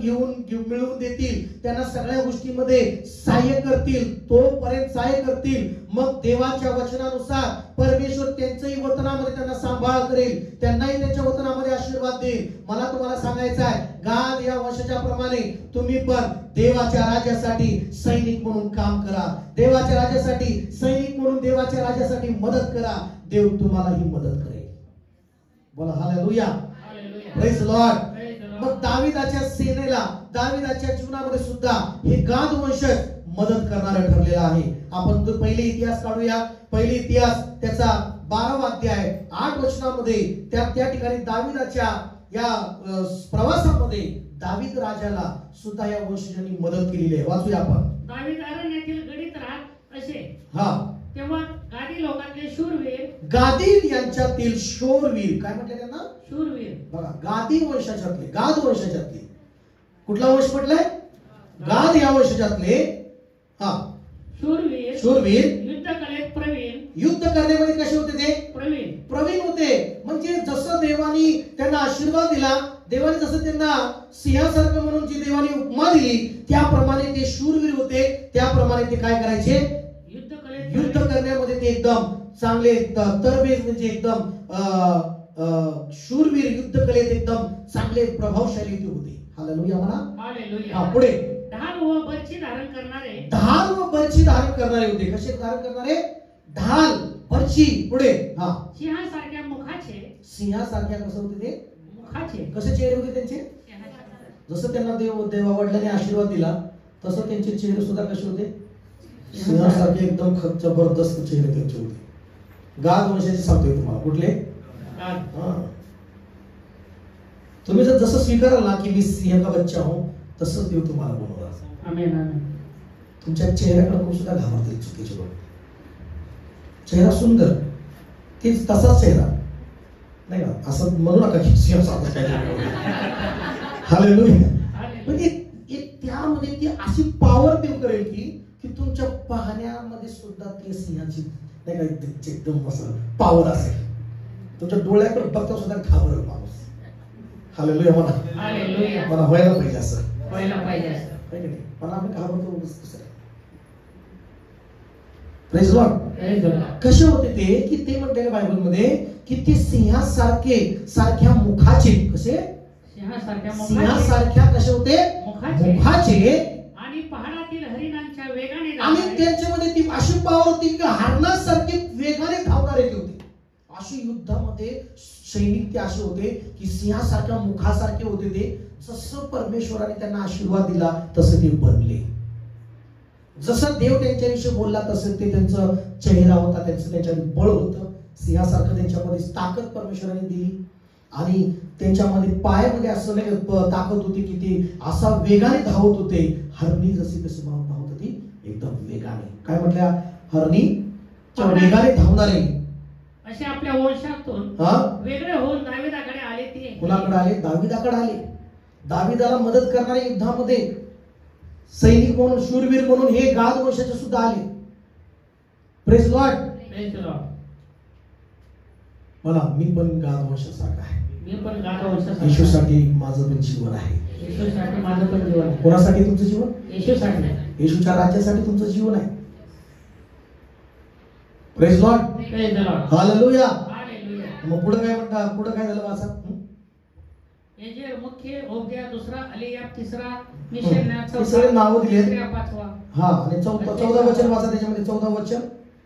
मिळवून देतील, त्यांना सगळ्या गोष्टीमध्ये सहाय्य करतील, तोपर्यंत सहाय्य करतील, मग देवाच्या वचनानुसार परमेश्वर त्यांच्याही वतनामध्ये त्यांना सांभाळ करेल, त्यांनाही त्यांच्या वतनामध्ये आशीर्वाद देईल. मला तुम्हाला सांगायचं आहे, गाद या वंशाच्या प्रमाणे तुम्ही पण देवाच्या राज्यासाठी सैनिक म्हणून काम करा, देवाच्या राज्यासाठी सैनिक म्हणून देवाच्या राज्यासाठी मदत करा. देव तुम्हालाही मदत करेल. बोला हालेलुया. Praise Lord. मग दाविदाच्या सेनेला, दाविदाच्या जीवनामध्ये सुद्धा हे गाद वंशज मदत करणारे ठरलेला आहे. आपण तो पहिले इतिहास काढूया. पहिले इतिहास त्याचा 12वा अध्याय 8 वचनामध्ये त्या ठिकाणी दाविदाच्या या प्रवासामध्ये दावीद राजाला सुद्धा या वंशजांनी मदत केलेली आहे. वाचूया आपण. दावीद अरण्यातील गडीत राहत असे. हा. तेव्हा गादी लोकांचे शूरवीर, गादी यांच्यातील शूरवीर, काय म्हटलं त्यांना? शूरवीर. बघा, गादी वंशाच्यातले, गाद वंशाच्यातले. कुठला वंश म्हटलाय? गाद या वंशाच्यातले. हा. शूरवीर, शूरवीर, युद्ध कलेत प्रवीण. युद्ध करण्यामध्ये कसे होते ते? प्रवीण. प्रवीण होते. म्हणजे जसं देवानी त्यांना आशीर्वाद दिला, देवाने जसं त्यांना सिंहासारखं म्हणून जी देवानी उपमा दिली, त्याप्रमाणे ते शूरवीर होते. त्याप्रमाणे ते काय करायचे? युद्ध करण्यामध्ये ते एकदम चांगले, तरबेज, म्हणजे एकदम शूरवीर, युद्ध कलेत एकदम चांगले, प्रभावशाली ते होते. हालेलुया म्हणा. हालेलुया. हा, पुढे. ढाल व बर्ची धारण करणारे. ढाल व बर्ची धारण करणारे होते. कसे धारण करणारे? ढाल, बर्ची. पुढे. हा. सिंहासारख्या मुखाचे. सिंहासारख्या कसं होते ते? मुखाचे. कसे चेहरे होते त्यांचे? जसं त्यांना देवावडिलांनी आशीर्वाद दिला तसं त्यांचे चेहरे सुद्धा कसे होते? सिंहासारखे एकदम जबरदस्त चेहरे त्यांचे होते. गाद वंशाचे सांगतोय तुम्हाला. कुठले? तुम्ही जर जसं स्वीकाराल ना की मी सिंह का बच्चा हूं, तसंच देव तुम्हाला बनवणार. आमेन. तुमच्या चेहऱ्याकडे खूप सुद्धा घाबरतील चुकीचे लोक. चेहरा सुंदर, तेच तसाच चेहरा नाही का, असं म्हणू नका की सिंह सारखा. हालेलुया. म्हणजे त्यामध्ये ती अशी पॉवर देव करेल की तुमच्या पाहण्यामध्ये सुद्धा ते सिंहाची नाही का एकदम असं पॉवर असेल. तुमच्या डोळ्याकडे बघता सुद्धा घाबरेल माणूस. हालेलुया म्हणा. हालेलुया. मला व्हायला पाहिजे असं. व्हायला पाहिजे असं. आहे की नाही? पण आम्ही घाबरतो कसं. Praise Lord. कसे होते ते की ते म्हणते बायबलमध्ये की ते सारख्या मुखाचे. कसे? सिंहासारख्या कसे होते? मुखाचे. आणि पहाडातील हरिणांच्या वेगाने. आणि त्यांच्यामध्ये ती अशी पॉवर होती की हरणासारखे वेगाने धावणारे ते होते. अशी युद्धामध्ये सैनिक ते असे होते की सिंहासारख्या मुखासारखे होते ते. जसं परमेश्वराने त्यांना आशीर्वाद दिला तसं ते बनले. जसं देव त्यांच्याविषयी बोलला तसं ते त्यांचा चेहरा होता, त्यांच्यामध्ये बळ होतं. सिंहासारखं त्यांच्यामध्ये ताकद परमेश्वराने दिली. आणि त्यांच्यामध्ये पायामध्ये असं नाही ताकद होती की ते असा वेगाने धावत होते. हरणी जशी कशी धावत होती एकदम वेगाने. काय म्हटल्या? हरणी वेगाने धावणारे असे आपल्या वंशातून वेगळे होऊन दाविदाकडे आले. ते कुणाकडे आले? दाविदाकडे आले. दाविदाला मदत करणारे युद्धामध्ये सैनिक म्हणून, शूरवीर म्हणून हे गाद वंशाचे सुद्धा आले. Praise lord. Praise Lord. मला मी पण गाद वंशासारखा आहे. मी पण गाढ वंशाचा येशूसाठी माझं पण जीवन आहे. येशूसाठी माझं पण जीवन आहे. कोणासाठी तुमचं जीवन? येशूसाठी. येशूच्या राज्यासाठी तुमचं जीवन आहे. Praise lord. Praise the lord. Hallelujah. Hallelujah. मग पुढे काय म्हणता? पुढे काय झालं वाचा? हे मुख्य ओब्या, दुसरा अलियाब, तिसरा मिशेलना, सगळे नाव दिले. पाचवा. हा, आणि 14 वचन वाचा. त्याच्यामध्ये 14 वचन.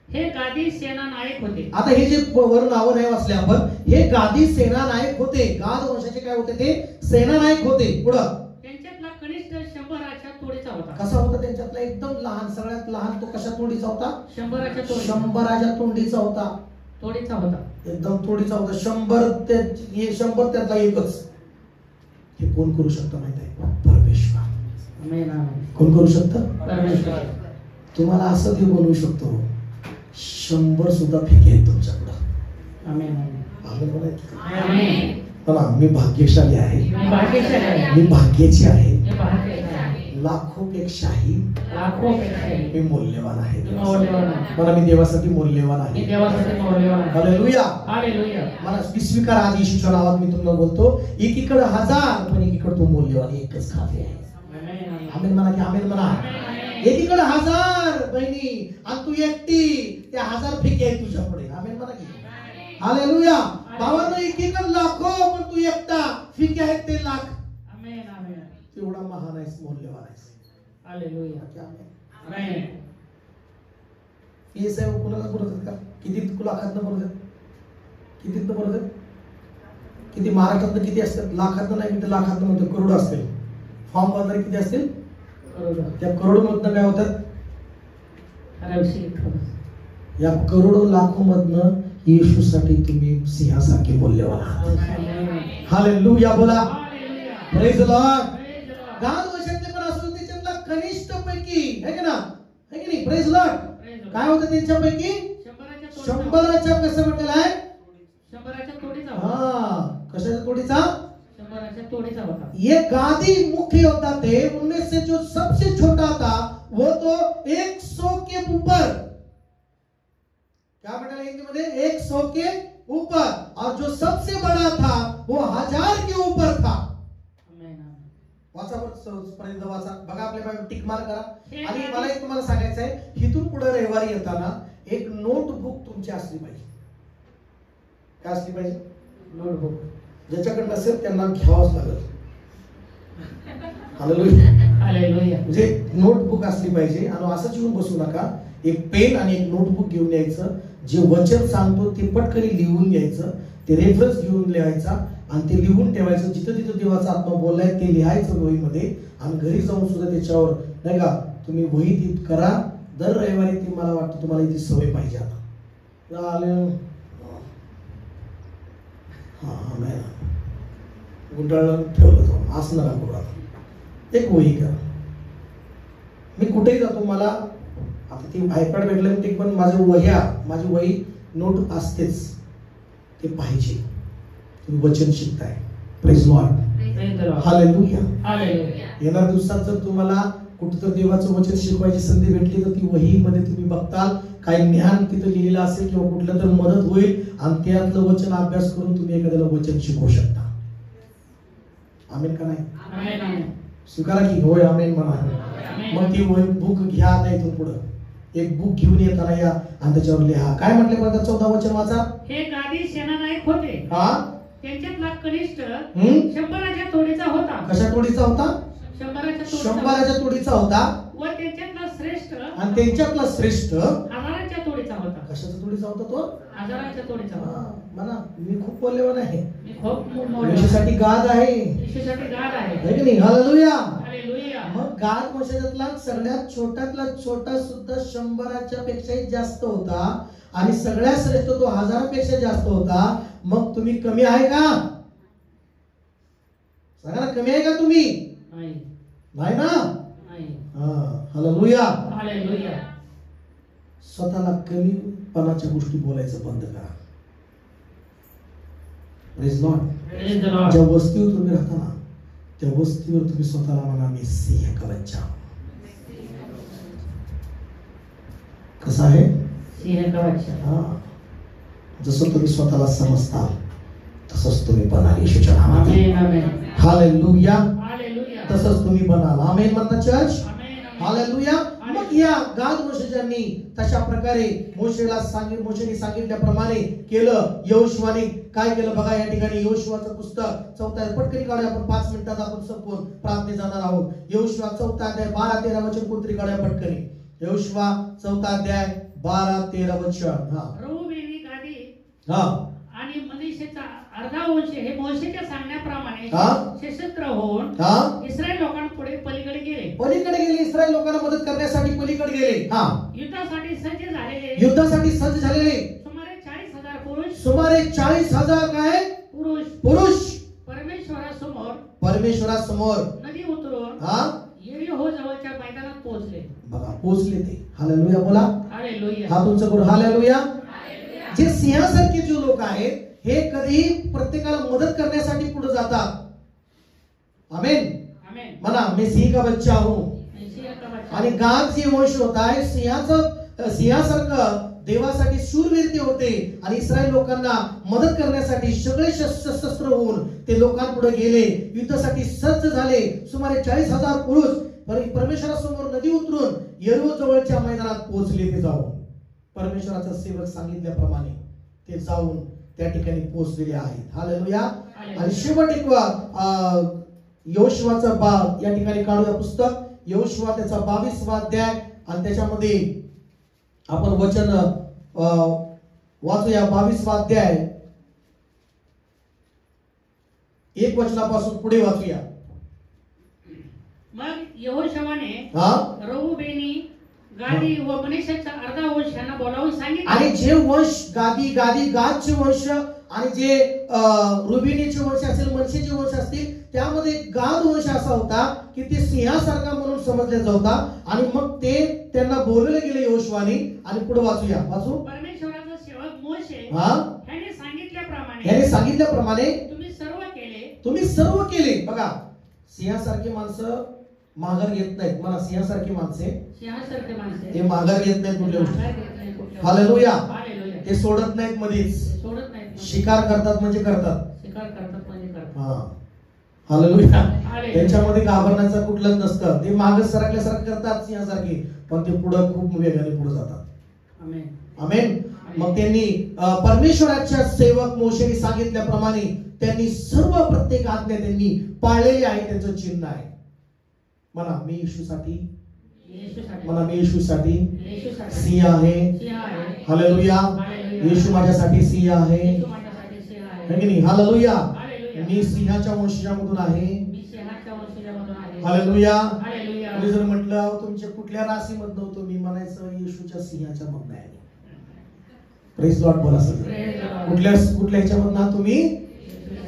हे गादी सेना नायक होते. आता हे जे वर नाव नाही वाचले आपण, हे गादी सेना नायक होते. गाद वंशाचे काय होते? ते सेना नायक होते. पुढं त्यांच्यातला कनिष्ठ 100च्या तोडीचा होता. कसा होता त्यांच्यातला? एकदम लहान, सगळ्यात लहान. तो कशा तोडीचा होता? 100च्या तोडीचा. 100च्या तोडीचा होता. तोडीचा होता. एकदम तोडीचा होता. 100 त्यातला एकच. हे कोण करू शकतं माहिती आहे? परमेश्वर. कोण करू शकतं? परमेश्वर. तुम्हाला असं देव बनवू शकतो. 100 सुद्धा फेके आहेत तुमच्याकडं. आमेन. आमेन. बघा, मी भाग्यशाली आहे. मी भाग्यशाली आहे. मी भाग्याची आहे. मी भाग्यशाली आहे. लाखोपेक्षाही लाखोपेक्षाही मी मौल्यवान आहे. मौल्यवान आहे. मला मी देवासाठी मौल्यवान आहे. मी देवासाठी मौल्यवान आहे. हालेलुया. हालेलुया. मला स्वीकार आज येशूच्या नावात मी तुम्हाला बोलतो. एकीकडे 1000 पण एकीकडे तो मौल्यवान एकच खाते आहे. आमेन म्हणा की आमेन म्हणा. एकीकडे 1000 बहिणी आणि तू एकटी, त्या 1000 फेके आहेत तुझ्यापुढे. आमेन म्हणा की. हालेलुया. भावांनो, एकीकडे लाखो पण तू एकटा, फेके आहेत ते लाख. आमेन. आमेन. एवढा महान आहेस, मौल्यवान आहेस. हालेलुया. आमेन. हे साहेब कुणाला बोलतात का? किती लाखातनं बोलतात? कितीतनं बोलतात? किती महाराष्ट्रातनं किती असतात? लाखातनं नाही, लाखातनं म्हणतो करोड असतील. फॉर्म भरणारे किती असतील? त्या करोड मधनं काय होतात? या करोडो लाखो मधनं येशूसाठी तुम्ही सिंहासारखे मौल्यवान आहात. हालेलुया. बोला. Praise the Lord. गाद वंशातले पण असो, त्याच्यातला कनिष्ठ पैकी आहे का ना? आहे की नाही? Praise the Lord. काय होतं त्यांच्यापैकी? 100च्या कसं म्हटलेलं आहे? 100च्या तोडीचा. हा, कशाच्या तोडीचा? 100च्या तोडीचा होता. ये गादी मुख्य योद्धा थे, उनमें से जो सबसे छोटा था वो तो 100 के ऊपर, क्या बेटा हिंदी में? 100 के ऊपर, और जो सबसे बड़ा था वो 1000 के ऊपर था. वाचा पर्यंत वाचा. बघा, आपल्या बाबा टिक मार करा. आणि मला एक तुम्हाला सांगायचं आहे, इथून पुढे रविवारी येताना एक नोटबुक तुमची असली पाहिजे. काय असली पाहिजे? नोटबुक. ज्याच्याकडे नसेल त्यांना घ्यावंच लागेल. हालेलुया. हालेलुया. म्हणजे नोटबुक असली पाहिजे. आणि असंच येऊन बसू नका. एक पेन आणि एक नोटबुक घेऊन यायचं. जे वचन सांगतो ते पटकन लिहून घ्यायचं. ते रेफरन्स घेऊन लिहायचा आणि ते लिहून ठेवायचं. जिथं जिथं देवाचा आत्मा बोललाय ते लिहायचं वहीमध्ये. आणि घरी जाऊन सुद्धा त्याच्यावर नाही का तुम्ही वही करा. दर रविवारी ती, मला वाटतं तुम्हाला इथे सवय पाहिजे. आता गुंडाळून ठेवलं जाऊन असं नका करू. आता एक वही करा. मी कुठेही जातो, मला आता ती आयपॅड भेटलं ते, पण माझी वही नोट असतेच. ते पाहिजे. तुम्ही वचन शिकताय. Praise lord. हालेलुया. हालेलुया. येणाऱ्या दिवसात जर तुम्हाला कुठेतरी देवाचं वचन शिकवायची संधी भेटली तर ती वहीमध्ये तुम्ही बघताल काही ज्ञान तिथं लिहिलेलं असेल किंवा कुठलं तर मदत होईल आणि त्यातलं वचन अभ्यास करून तुम्ही एखाद्याला वचन शिकवू शकता. आमेन का नाही? आमेन. स्वीकारा की होय आमेन म्हणा. मग ती बुक घ्या. आता इथून पुढं एक बुक घेऊन येताना या आणि त्याच्यावर लिहा. काय म्हटले बघा? 14 वचन वाचा. हे गादी सेनानायक होते. हा, त्यांच्यातला कनिष्ठ 100च्या तोडीचा होता. कशा तोडीचा होता? 100च्या तोडीचा होता. व त्यांच्यातला श्रेष्ठ आणि त्यांच्यातला श्रेष्ठ 1000च्या तोडीचा होता. कशाचा तोडीचा होता तो? 1000च्या तोडीचा होता. म्हणा मी खूप मौल्यवान आहे. मी खूप मौल्यवान. येशूसाठी गाद आहे. येशूसाठी गाद आहे. है की नाही? हालेलुया. हालेलुया. मग गाद वंशातला सगळ्यात छोट्यातला छोटा सुद्धा 100च्या पेक्षाही जास्त होता. आणि सगळ्यात श्रेष्ठ तो 1000पेक्षा जास्त होता. मग तुम्ही कमी आहे का? सांगा ना, कमी आहे का तुम्ही? नाही ना? हालेलुया. हालेलुया. स्वतःला कमीपणाच्या गोष्टी बोलायचं बंद करा. Praise lord. Praise the Lord. ज्या वस्तीवर तुम्ही राहता ना त्या वस्तीवर तुम्ही स्वतःला म्हणा, मी सिंह का बच्चा. कसं आहे? सिंह का बच्चा. जसं तुम्ही स्वतःला समजता तसंच तुम्ही बनाल येशूच्या नावात. आमेन आमेन हालेलुया. हालेलुया. तसंच तुम्ही बनाल. आमेन म्हणता चर्च. आमेन आमेन. हालेलुया. मग या गाद वंशजांनी तशा प्रकारे मोशेने सांगितल्याप्रमाणे केलं. यहोशुआने काय केलं बघा या ठिकाणी. यहोशुआचं पुस्तक 4 पटकन काढूया आपण, 5 मिनिटात आपण संपून प्रार्थने जाणार आहोत. यहोशुआ 4 अध्याय 12-13 वचन कोणतरी काढूया पटकन. यहोशुआ 4 अध्याय 12-13 वचन. रऊबेनी गादी हा आणि मनीषेचा अर्धा वंश हे मोशेच्या सांगण्याप्रमाणे सशस्त्र होऊन इस्रायल लोकांपुढे पलीकडे गेले. इस्रायल लोकांना मदत करण्यासाठी पलीकडे गेले. युद्धासाठी सज्ज झालेले सुमारे 40,000 पुरुष. सुमारे 40,000 काय पुरुष परमेश्वरासमोर नदी उतरून यरीहो जवळच्या मैदानात पोहोचले. बघा पोहोचले ते. हालेलुया बोला. हालेलुया. हा तुमचं गुरु. हालेलुया. जे सिंहासारखे जे लोक आहेत हे कधी प्रत्येकाला मदत करण्यासाठी पुढे जातात. आमेन आमेन. म्हणा मी सिंह का बच्चा हूं. आणि गाद जे वंश होता आहे सिंहासारखं देवासाठी शूरवीर होते आणि इस्रायल लोकांना मदत करण्यासाठी सगळे शस्त्र होऊन ते लोकांपुढे गेले. युद्धासाठी सज्ज झाले. सुमारे 40,000 पुरुष परमेश्वरासमोर नदी उतरून यरीहो जवळच्या मैदानात पोहोचले. ते जाऊन परमेश्वराचा सेवक सांगितल्याप्रमाणे ते जाऊन त्या ठिकाणी पोहोचलेले आहेत. हालेलुया. आणि शेवट एक यहोशुआचा या ठिकाणी काढूया पुस्तक. यहोशुआ त्याचा 22वा अध्याय आणि त्याच्यामध्ये आपण वचन वाचूया. 22वा अध्याय 1 वचनापासून पुढे वाचूया. मग यहोशुआने रऊबेनी गादी व मनीषेचा अर्धा वंश यांना बोलावून सांगितले. आणि जे वंश गादचे वंश आणि जे रुबिनीचे वंश असेल, मनशेचे वंश असतील, त्यामध्ये गाद वंश असा होता की ते सिंहासारखा म्हणून समजले जात होता. आणि मग ते त्यांना बोलवले गेले यहोशुआने. आणि पुढे वाचूया. वाचू. परमेश्वराचा सेवक मोशे याने सांगितल्याप्रमाणे तुम्ही सर्व केले. बघा सिंहासारखी माणसं माघार घेत नाहीत. मला सिंहासारखी माणसे ते माघार घेत नाहीत कुठल्या गोष्टी. हालेलुया. ते सोडत नाहीत मध्येच. शिकार करतात म्हणजे करतात. हालेलुया. त्यांच्यामध्ये घाबरण्याचं कुठलंच नसतं. ते मागे सरकल्यासारखं करतात सिंहासारखी, पण ते पुढे खूप वेगाने पुढे जातात. आमेन. मग त्यांनी परमेश्वराच्या सेवक मोशेने सांगितल्याप्रमाणे त्यांनी सर्व प्रत्येक आज्ञा त्यांनी पाळलेली आहे. त्यांचं चिन्ह आहे. म्हणा मी येशूसाठी सिंह आहे. हालेलुया. येशू माझ्यासाठी सिंह आहे. हालेलुया. मी सिंहाच्या वंशजामधून आहे. हालेलुया. तुम्ही जर म्हटलं तुमच्या कुठल्या राशीमधून होतो, मी म्हणायचं येशूच्या सिंहाच्या मधून आहे. प्रेज लॉर्ड बोला. कुठल्या ह्याच्यामधून तुम्ही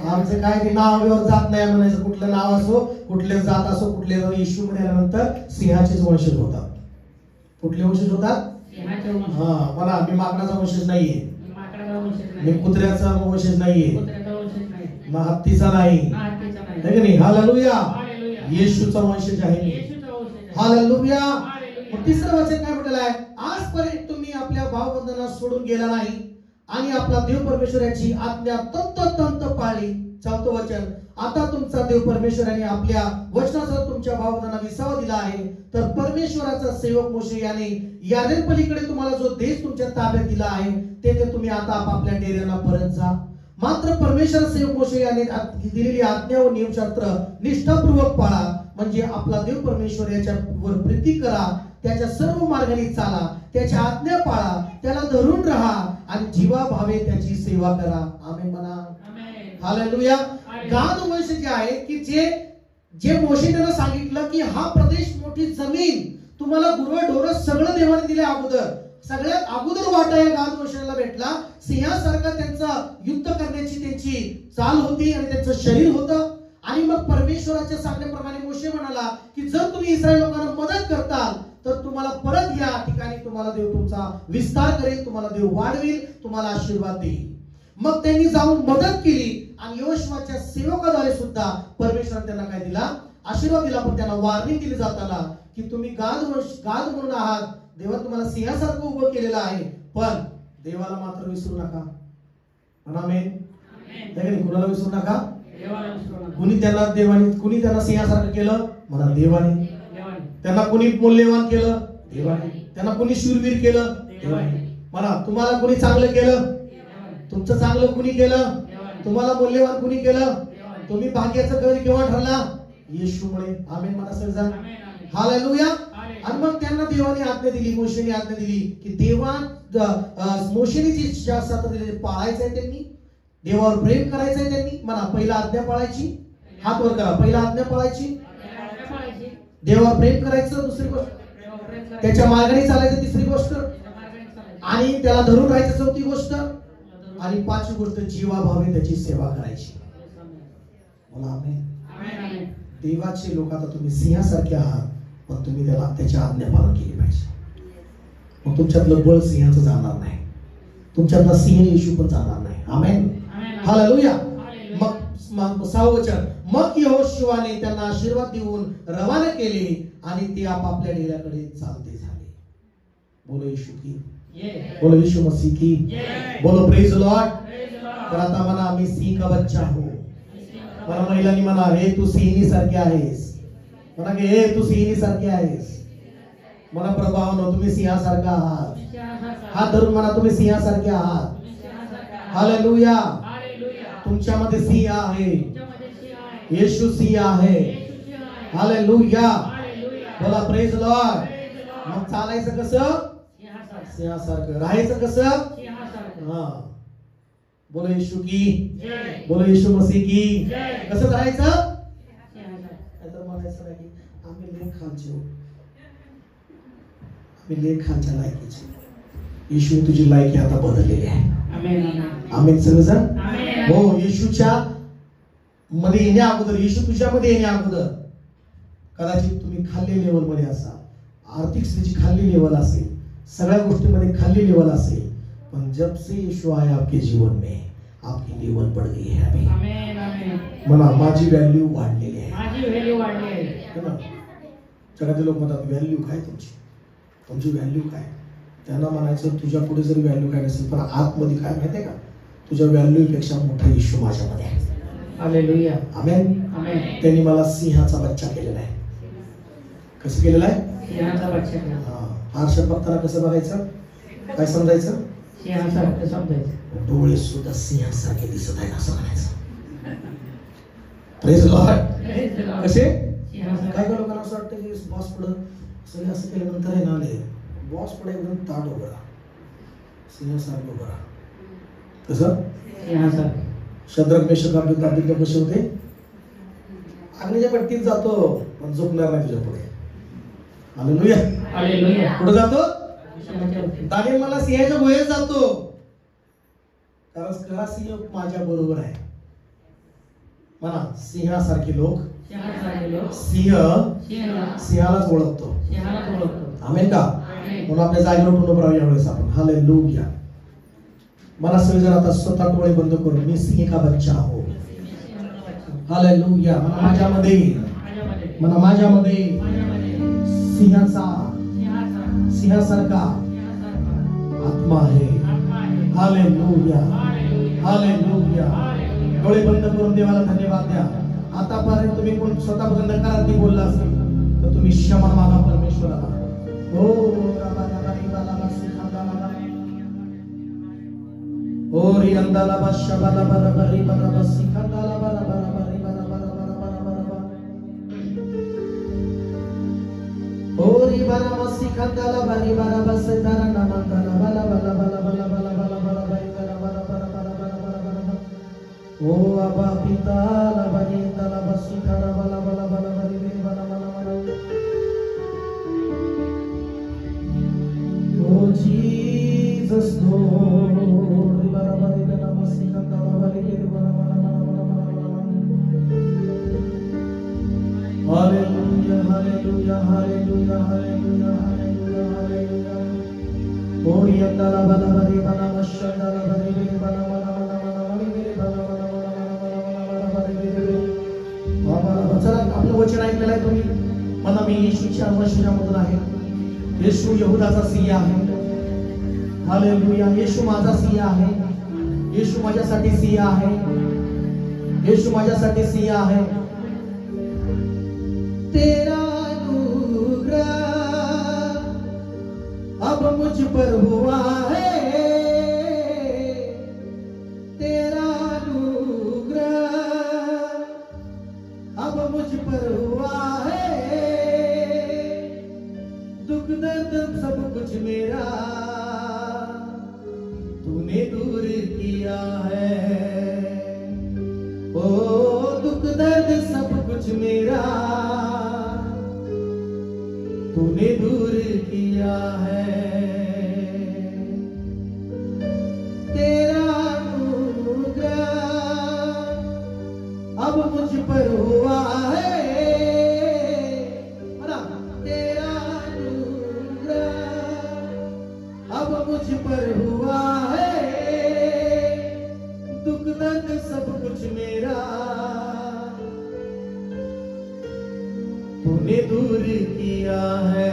आमचं काय ते नावावर जात नाही म्हणायचं. कुठलं नाव असो, कुठले जात असो, कुठले येशू म्हणाल्यानंतर सिंहाचेच वंशज होतात. कुठले वंशज होतात? मला मी माकडाचा वंशज नाहीये. मी कुत्र्याचा वंशज नाहीये. हत्तीचा नाही. हालेलुया. येशूचा वंशज आहे. हालेलुया. तिसरं वचन काय म्हटलेलं आहे? आजपर्यंत तुम्ही आपल्या भावबंधना सोडून गेला नाही आणि आपला देव परमेश्वर याची आज्ञा तंतोतंत पाळली. 4थं वचन. आता तुमचा देव परमेश्वराने आपल्या वचनासह तुमच्या भावबंधना विसावा दिला आहे. तर परमेश्वराचा सेवक मोशे याने यार्दन पलीकडे तुम्हाला जो देश तुमच्या ताब्यात दिला आहे तेथे तुम्ही आता आपापल्या डेऱ्यांना परत जा. मात्र परमेश्वर सेवक मोशे याने दिलेली आज्ञा व नियमशास्त्र निष्ठापूर्वक पाळा. म्हणजे आपला देव परमेश्वर याच्यावर प्रीती करा, त्याच्या सर्व मार्गाने चाला, त्याच्या आज्ञा पाळा, त्याला धरून राहा आणि जीवाभावे त्याची सेवा करा. आमेन म्हणा. हालेलुया. गाद वंश जे आहे की जे मोशे त्यांना सांगितलं की हा प्रदेश, मोठी जमीन तुम्हाला गुरढोर सगळं देवाने दिले. सगळ्यात अगोदर वाटा या गाद वंशाला भेटला. सिंहासारखा त्यांचं युद्ध करण्याची त्यांची चाल होती आणि त्यांचं शरीर होतं. आणि मग परमेश्वराच्या सांगण्याप्रमाणे मोशे म्हणाला की जर तुम्ही इस्रायल लोकांना मदत करताल तर तुम्हाला परत या ठिकाणी तुम्हाला देव तुमचा विस्तार करेल, तुम्हाला देव वाढवेल, तुम्हाला आशीर्वाद देईल. मग त्यांनी जाऊन मदत केली आणि यहोशुआच्या सेवकाद्वारे सुद्धा परमेश्वराने त्यांना काय दिला? आशीर्वाद दिला. पण त्यांना वॉर्निंग दिली जाताना की तुम्ही गाद म्हणून आहात. देवा तुम्हाला सिंहासारखं उभं केलेलं आहे, पण देवाला मात्र विसरू नका. आमेन. कुणाला विसरू नका. देवाला विसरू नका. कुणी त्यांना सिंहासारखं केलं म्हणा देवाने. देवाने. त्यांना कुणी मूल्यवान केलं देवाने. त्यांना कुणी शूरवीर केलं देवाने. म्हणा तुम्हाला कुणी चांगलं केलं, तुमचं चांगलं कुणी केलं, तुम्हाला मूल्यवान कुणी केलं, तुम्ही भाग्याचं कधी केव्हा ठरला येशूमुळे. आमेन म्हणा सगळेजण. हालेलुया. आणि मग त्यांना देवाने आज्ञा दिली, मोशेने आज्ञा दिली की मोशेने जी शास्त्र पाळायचंय त्यांनी, देवावर प्रेम करायचंय त्यांनी. म्हणा पहिला आज्ञा पाळायची, हात वर करा, पहिला आज्ञा पाळायची, देवावर प्रेम करायचं दुसरी गोष्ट, त्याच्या मार्गाने चालायचं तिसरी गोष्ट, आणि त्याला धरून राहायचं चौथी गोष्ट, आणि पाचवी गोष्ट जीवाभावे त्याची सेवा करायची. बोला आमेन. देवाचे लोक आता तुम्ही सिंहासारखे आहात, पण तुम्ही त्याच्या आज्ञा पालन केली पाहिजे. मग तुमच्यातलं बळ सिंहाचं जाणार नाही, तुमच्यातला सिंह येशू पण जाणार नाही. आमेन. हालेलुया. मग 6 वचन, मग यहोशुवाने त्यांना आशीर्वाद देऊन रवाना केले आणि ते आपापल्या डेऱ्याकडे चालते झाले. बोलो येशू की, बोलो यीशु मसीह की, बोलो प्रेज लॉर्ड. तर आता म्हणा मी सिंह का बच्चा हूं. मला महिलांनी म्हणा हे तू सिंहिणी सारखे आहेस. म्हणा की हे तू सिंहिणी सारखे आहेस. म्हणा प्रभावानं तुम्ही सिंहासारखा आहात. हात धरून म्हणा तुम्ही सिंहासारखे आहात. हालेलुया. तुमच्यामध्ये सिंह आहे, येशू सिंह आहे. हालेलुया. बोला प्रेज लॉर्ड. मग चालायचं कसं सिंहासारखं, राहायचं कसं हा. बोलो येशू की, बोलो येशू मसीह की. कसं राहायचं, तर म्हणायचं नाही की आम्ही लेख खालचे, आम्ही लेख खालच्या लायकीचे. येशू तुझी लायकी आता बदललेली आहे. आमेन सगळेजण. हो, येशूच्या मध्ये येण्या अगोदर, येशू तुझ्यामध्ये येण्या अगोदर कदाचित तुम्ही खाली लेवल मध्ये असाल, आर्थिक स्थितीची खाली लेवल असेल, सगळ्या गोष्टींमध्ये खाली लेवल असेल, पण जब से यीशु आया आपके जीवन में आपकी लेवल बढ़ गई है. आमेन. आमेन. म्हणा माझी व्हॅल्यू वाढलेली आहे. माझी व्हॅल्यू वाढली आहे. जगातील लोक म्हणतात व्हॅल्यू काय तुमची व्हॅल्यू काय. त्यांना म्हणायचं तुझ्या पुढे जरी व्हॅल्यू काय नसेल, पण आतमध्ये काय माहितीये का, तुझ्या व्हॅल्यू पेक्षा मोठा येशू माझ्यामध्ये आहे. हालेलुया. आमेन. आमेन. त्यांनी मला सिंहाचा बच्चा केलेला आहे. कसं केलेला आहे, सिंहाचा बच्चा. आरशात बघताना कसं बघायचं, काय समजायचं, सिंहासारखं समजायचं. डोळे सुद्धा सिंहासारखे दिसत आहेत असं म्हणायचं. Praise Lord. कसे काय लोकांना असं वाटतं की बॉस पुढं सगळे असं केल्यानंतर आहे ना, बॉस पुढे एकदम ताट उभं राहा, सिंहासारखं उभं राहा. कसं सिंहासारखं. शद्रक मेषक अबेदnego कसे होते, अग्नीच्या पट्टीत जातो पण झोपणार नाही तुझ्या पुढे. हालेलुया. हालेलुया. पुढे जातो, दानिएल मला सिंहाच्या गुहेत जातो, कारण सिंह माझ्या बरोबर आहे. म्हणा सिंहासारखे लोक सिंहालाच ओळखतो. आमेन का. म्हणून आपल्या जागेवर उभं राहू यावेळेस आपण. हालेलुया. मला सगळेजण आता स्वतः डोळे बंद करून मी सिंह का बच्चा हो. हालेलुया. म्हणा माझ्यामध्ये सिंहासारखा आत्मा आहे. हालेलुया. हालेलुया. डोळे बंद करून देवाला धन्यवाद द्या. आतापर्यंत तुम्ही कोण स्वतःबद्दल नकारात्मक बोलला असेल तर तुम्ही क्षमा मागा परमेश्वराला. हो ओरी अंदाला बशबाला बरबरी बरबसी खंदाला बरबरी ओरी बरबसी खंदाला बरी बरबस तारा नमंतला बला बला बला बला बला बला बला बरी बरा बरा बरा बरा बरा बरा बरा. ओ अबा पिता ला बरी तला बसी खरा बला बला बला बरी बरी बला बला बला. ओ जीसस Lord बरा बरी तला बसी खंदाला बरी बरी बला बला बला बला बला. Hallelujah hallelujah hallelujah hallelujah hallelujah hallelujah. ओरी अंदाला बला बरी बला मशंदाला बरी बरी बला बला बला बला बरी बरी बला बला बला बला बला बला बरी बरी. बाबा चला आपलं वचन ऐकलेलं आहे तुम्ही. म्हणा मी येशूच्या वचनामधून आहे. येशू यहुदाचा सिंह आहे. हालेलुया. येशू माझा सिंह आहे. येशू माझ्यासाठी सिंह आहे. यीशु माझ्यासाठी सिंह आहे. तेरा अनुग्रह अब मुझ पर हुआ है, तेरा अनुग्रह अब मुझ पर हुआ है. दुख दर्द सब कुछ मेरा तूने दूर किया है. ओ दुख दर्द सब कुछ मेरा तूने दूर किया है. तेरा अनुग्रह अब मुझ पर हुआ है, तेरा अनुग्रह अब मुझ पर हुआ है. दुख दर्द सब कुछ मेरा तूने दूर किया है.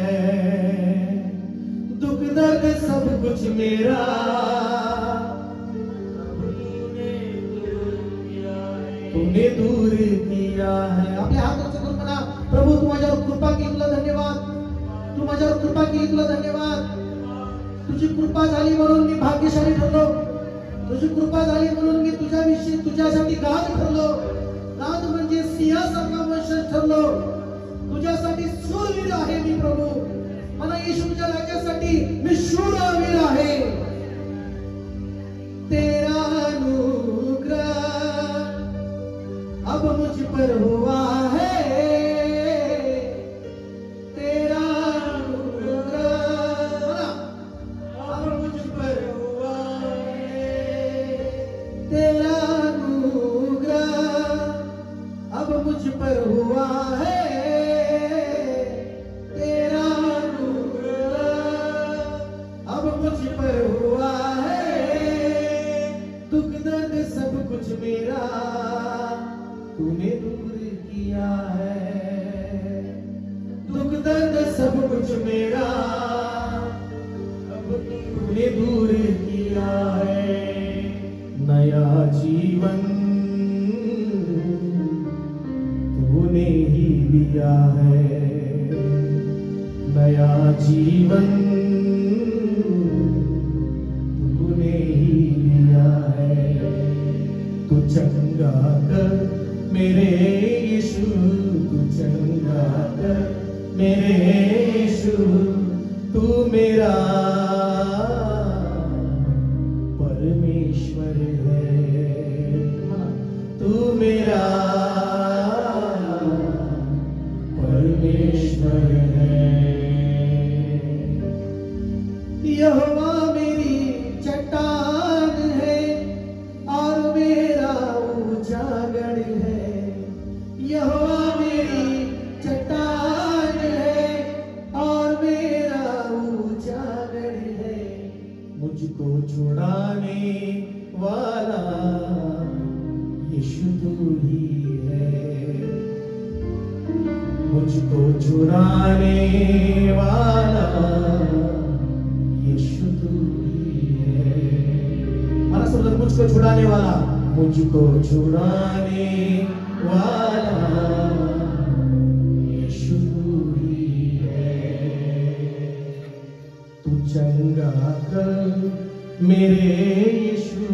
दुख दर्द सब कुछ मेरा तूने दूर किया है. आपल्या हाताचं करून म्हणा, प्रभू तू माझ्यावर कृपा केली, तुला धन्यवाद. तू माझ्यावर कृपा केली, तुला धन्यवाद. तुझी कृपा झाली म्हणून मी भाग्यशाली ठरलो. तुझी कृपा झाली म्हणून मी तुझ्याविषयी तुझ्यासाठी गाद ठरलो. गाद म्हणजे सिंहासारखा वंशज ठरलो. तुझ्यासाठी शूरवीर आहे मी प्रभू. मला येशू तुझ्या राज्यासाठी मी शूरवीर आहे. तेरा अनुग्रह अब मुझ पर हुआ है, तेरा अनुग्रह अब मुझ पर हुआ है. तेरा अनुग्रह अब मुझ पर हुआ है. तेरा अनुग्रह अब मुझ पर हुआ है. दुख दर्द सब कुछ मेरा तूने दूर किया है. दुख दर्द सब कुछ मेरा अब तूने दूर किया है. नया जीवन तूने ही दिया है. नया जीवन तूने ही दिया है. तू चंगा कर मेरे यीशु, तू चंगा कर मेरे यीशु. तू मेरा परमेश्वर है. तू मेरा परमेश्वर है. यहोवा मेरी चट्टान है और मेरा ऊंचा गढ़ है. यहोवा मेरी चट्टान है और मेरा ऊंचा गढ़ है. मुझको छुड़ाने वाला यीशु तू ही है. मुझको छुड़ाने वाला यीशु तू ही है. माना सब मुझको छुड़ाने वाला, मुझको छुड़ाने वाला यीशु तू ही है. तू चंगा कर मेरे यीशु,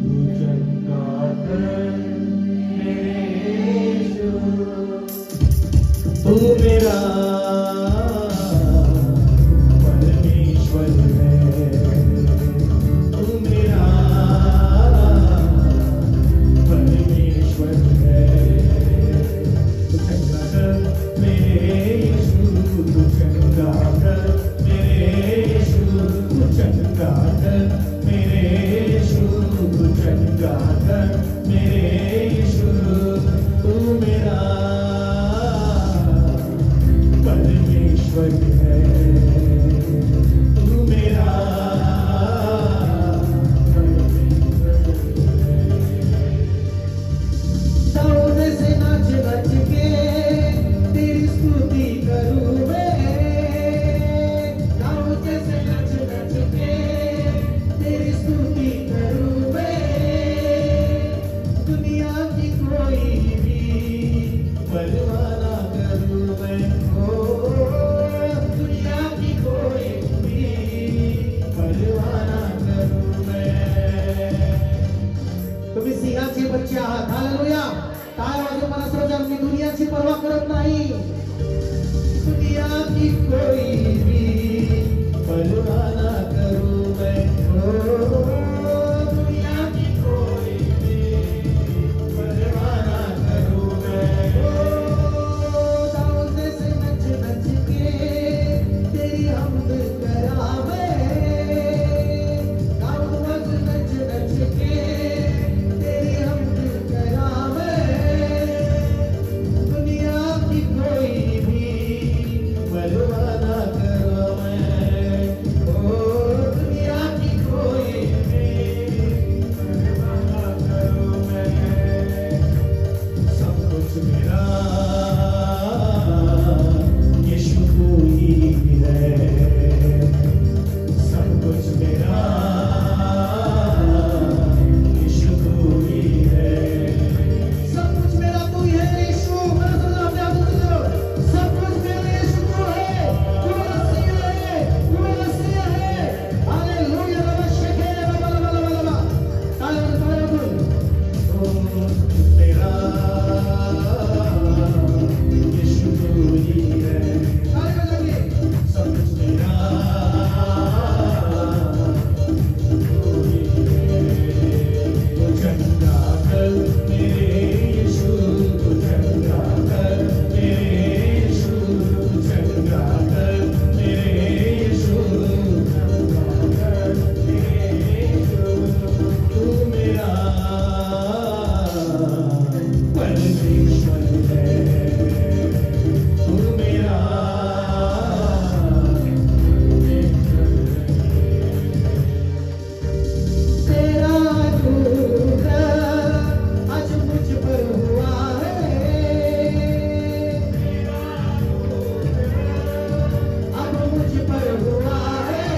तू चंगा कर मेरे यीशु. तू मेरा परमेश्वर है. तू मेरा परमेश्वर है. तू चंगा कर मेरे यीशु, तू चंगा कर मेरे यीशु. तू चंगा कर मेरे यीशु, तू चंगा कर मेरे यीशु. तू मेरा परमेश्वर है. तू मेरा दाऊद से नाच नाच के तेरी स्तुति करूं मैं. दाऊद से नाच नाच के तेरी स्तुति करूं मैं. दुनिया की परवाना करूं मैं, दुनिया की कोई भी परवाना करूं मैं। दाऊद से नच नच के तेरी हमद करा मैं, दाऊद नच नच के तेरी हमद करा मैं। दुनिया की कोई भी परवाना करूं मैं, दुनिया की कोई भी परवाना करूं मैं। सब कुछ मेरा यीशु तू ही है, सब कुछ मेरा यीशु तू ही है, सब कुछ मेरा तू ही है यीशु। मेरा सब अपने आप से करो, सब कुछ मेरा यीशु तू है, तू मेरा सिंह है, तू मेरा सिंह है। हालेलुया बाबा शेखेरे बाबा बाबा बाबा ताले ताले बोल, मेरा यीशु तू ही है, ताले बजाइए, सब कुछ मेरा तू ही है। तू चंगा कर मेरे यीशु, तू चंगा कर मेरे यीशु, तू चंगा कर मेरे यीशु, चंगा कर मेरे यीशु। तू मेरा परमेश्वर है, तू मेरा तेरा अनुग्रह आज मुझ पर हुआ है, अब मुझ पर हुआ है।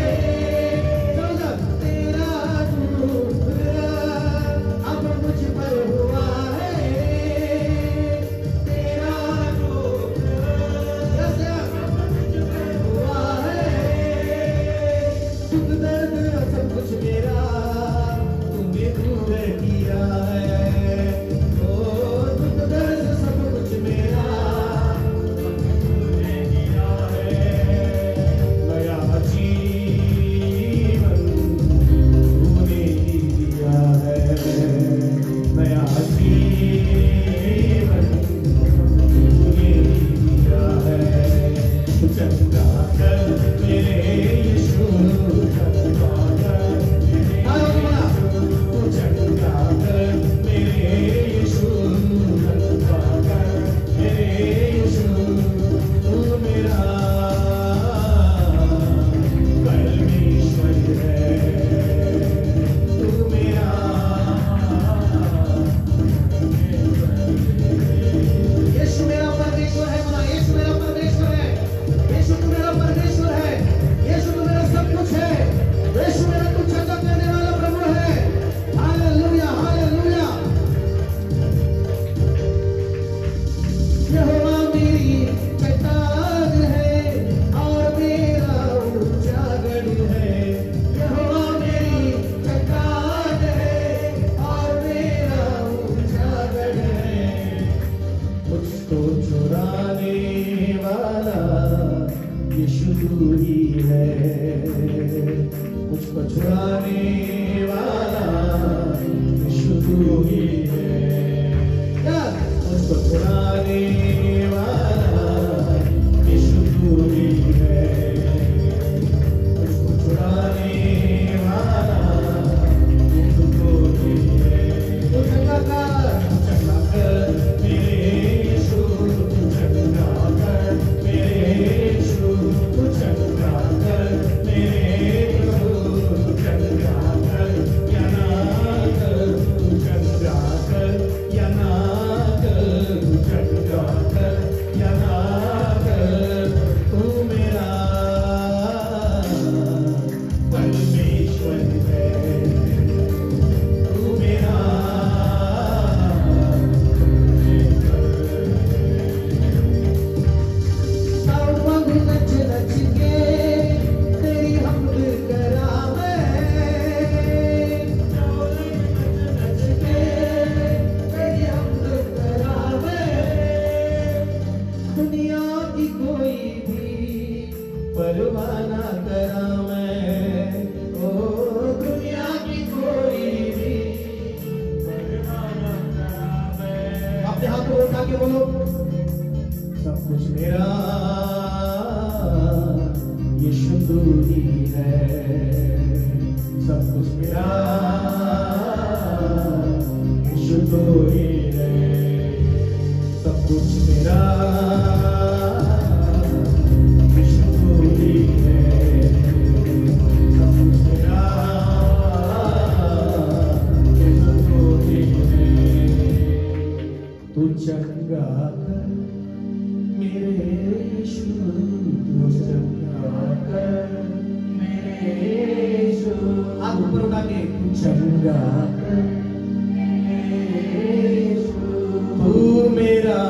समझो, तेरा अनुग्रह अब मुझ पर हुआ है, तेरा अनुग्रह हुआ है। दुख दर्द सब कुछ मेरा तूने दूर किया है, ओ दुख दर्द सब कुछ मेरा तूने किया है। नया जीवन तूने दिया है, नया जीवन तूने दिया है। तू चंगा कर मेरे यीशु, चंगा कर मेरे यीशु, तू चंगा कर मेरे यीशु, चंगा कर मेरे यीशु। तू मेरा परमेश्वर है, तू मेरा यीशु मेरा परमेश्वर है। बोला यीशु मेरा परमेश्वर है, यीशु तू मेरा परमेश्वर है, यीशु तू मेरा सब कुछ है, यीशु मेरा कुछ चंगा करने वाला प्रभु है। Hallelujah hallelujah. यहोवा मेरी चट्टान है और मेरा ऊंचा गढ़ है, यहोवा मेरी चट्टान है और मेरा ऊंचा गढ़ है। मुझको चुराने वाला यीशु तू ही है, मुझको छुड़ाने वाला यीशु तू ही है, मुझको छुड़ाने वाला यीशु तू ही है, मुझको छुड़ाने वाला यीशु तू ही है। तू चंगा कर मेरे यीशु, तू चंगा कर मेरे यीशु, तू चंगा कर मेरे यीशु, तू चंगा कर या ना कर, तू चंगा कर या ना कर, तू चंगा कर या ना कर। तू मेरा परमेश्वर है, तू मेरा नच नच के तेरी हमद करा मैं, नच के तेरी हमद करा मैं। दुनिया की कोई भी परवाना करा मैं, है, सब कुछ मेरा यीशु तू ही है, सब कुछ मेरा यीशु तू ही है, सब कुछ मेरा यीशु तू ही है। तू चंगा कर मेरे यीशु, तू चंगा कर मेरे यीशु। हाथ ऊपर उठा के तू चंगा कर मेरे यीशु, तू मेरा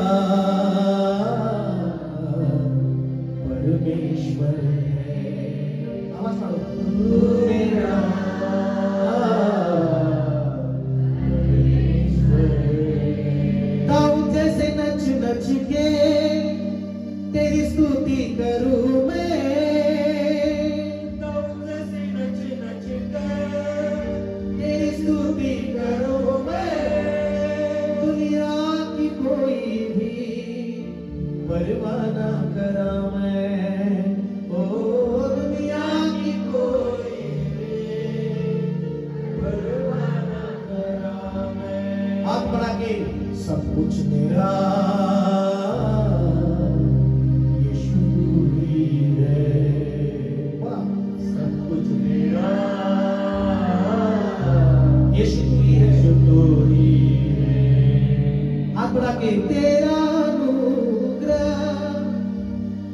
परमेश्वर है। आवाज मारो, तू मेरा परमेश्वर है। दाऊद जैसे नच नच के तेरी स्तुति करूं मैं, दाऊद जैसे नच नच के तेरी स्तुति करूं मैं, दुनिया की कोई भी परवाह ना करा मैं, ओ दुनिया की कोई भी परवाह ना करा मैं। हाथ बढ़ा के सब कुछ मेरा के तेरा अनुग्रह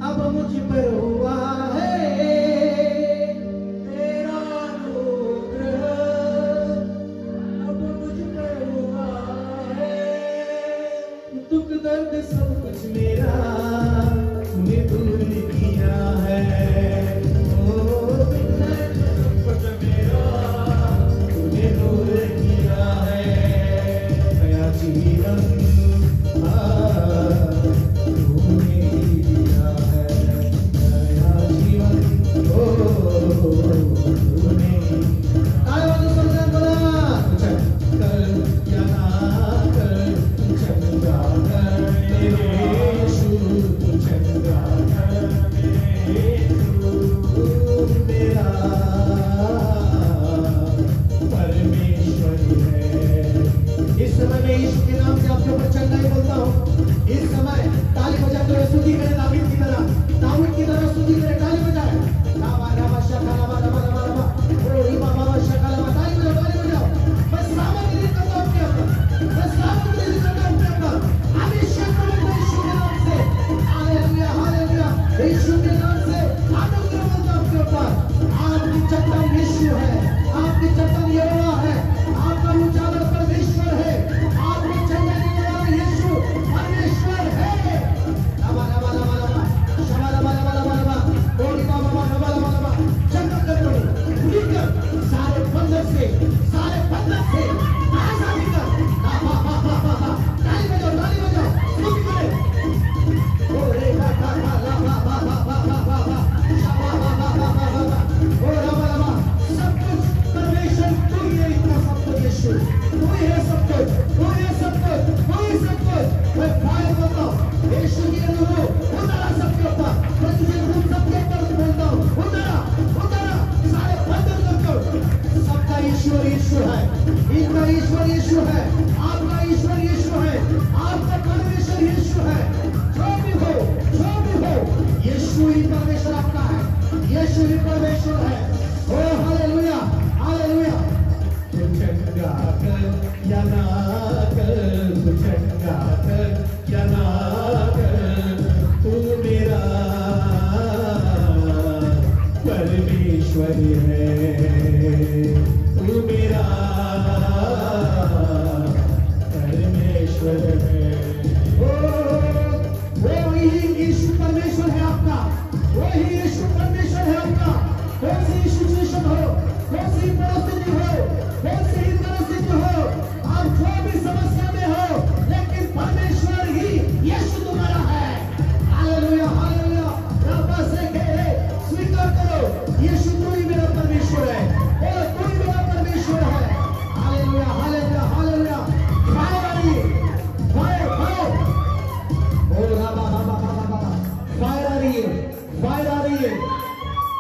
अब मुझ पर हुआ है, तेरा अनुग्रह अब मुझ पर हुआ है, दुख दर्द सब कुछ मेरा तूने दूर किया है, ओ दुख दर्द सब कुछ मेरा तूने दूर किया है, नया जीवन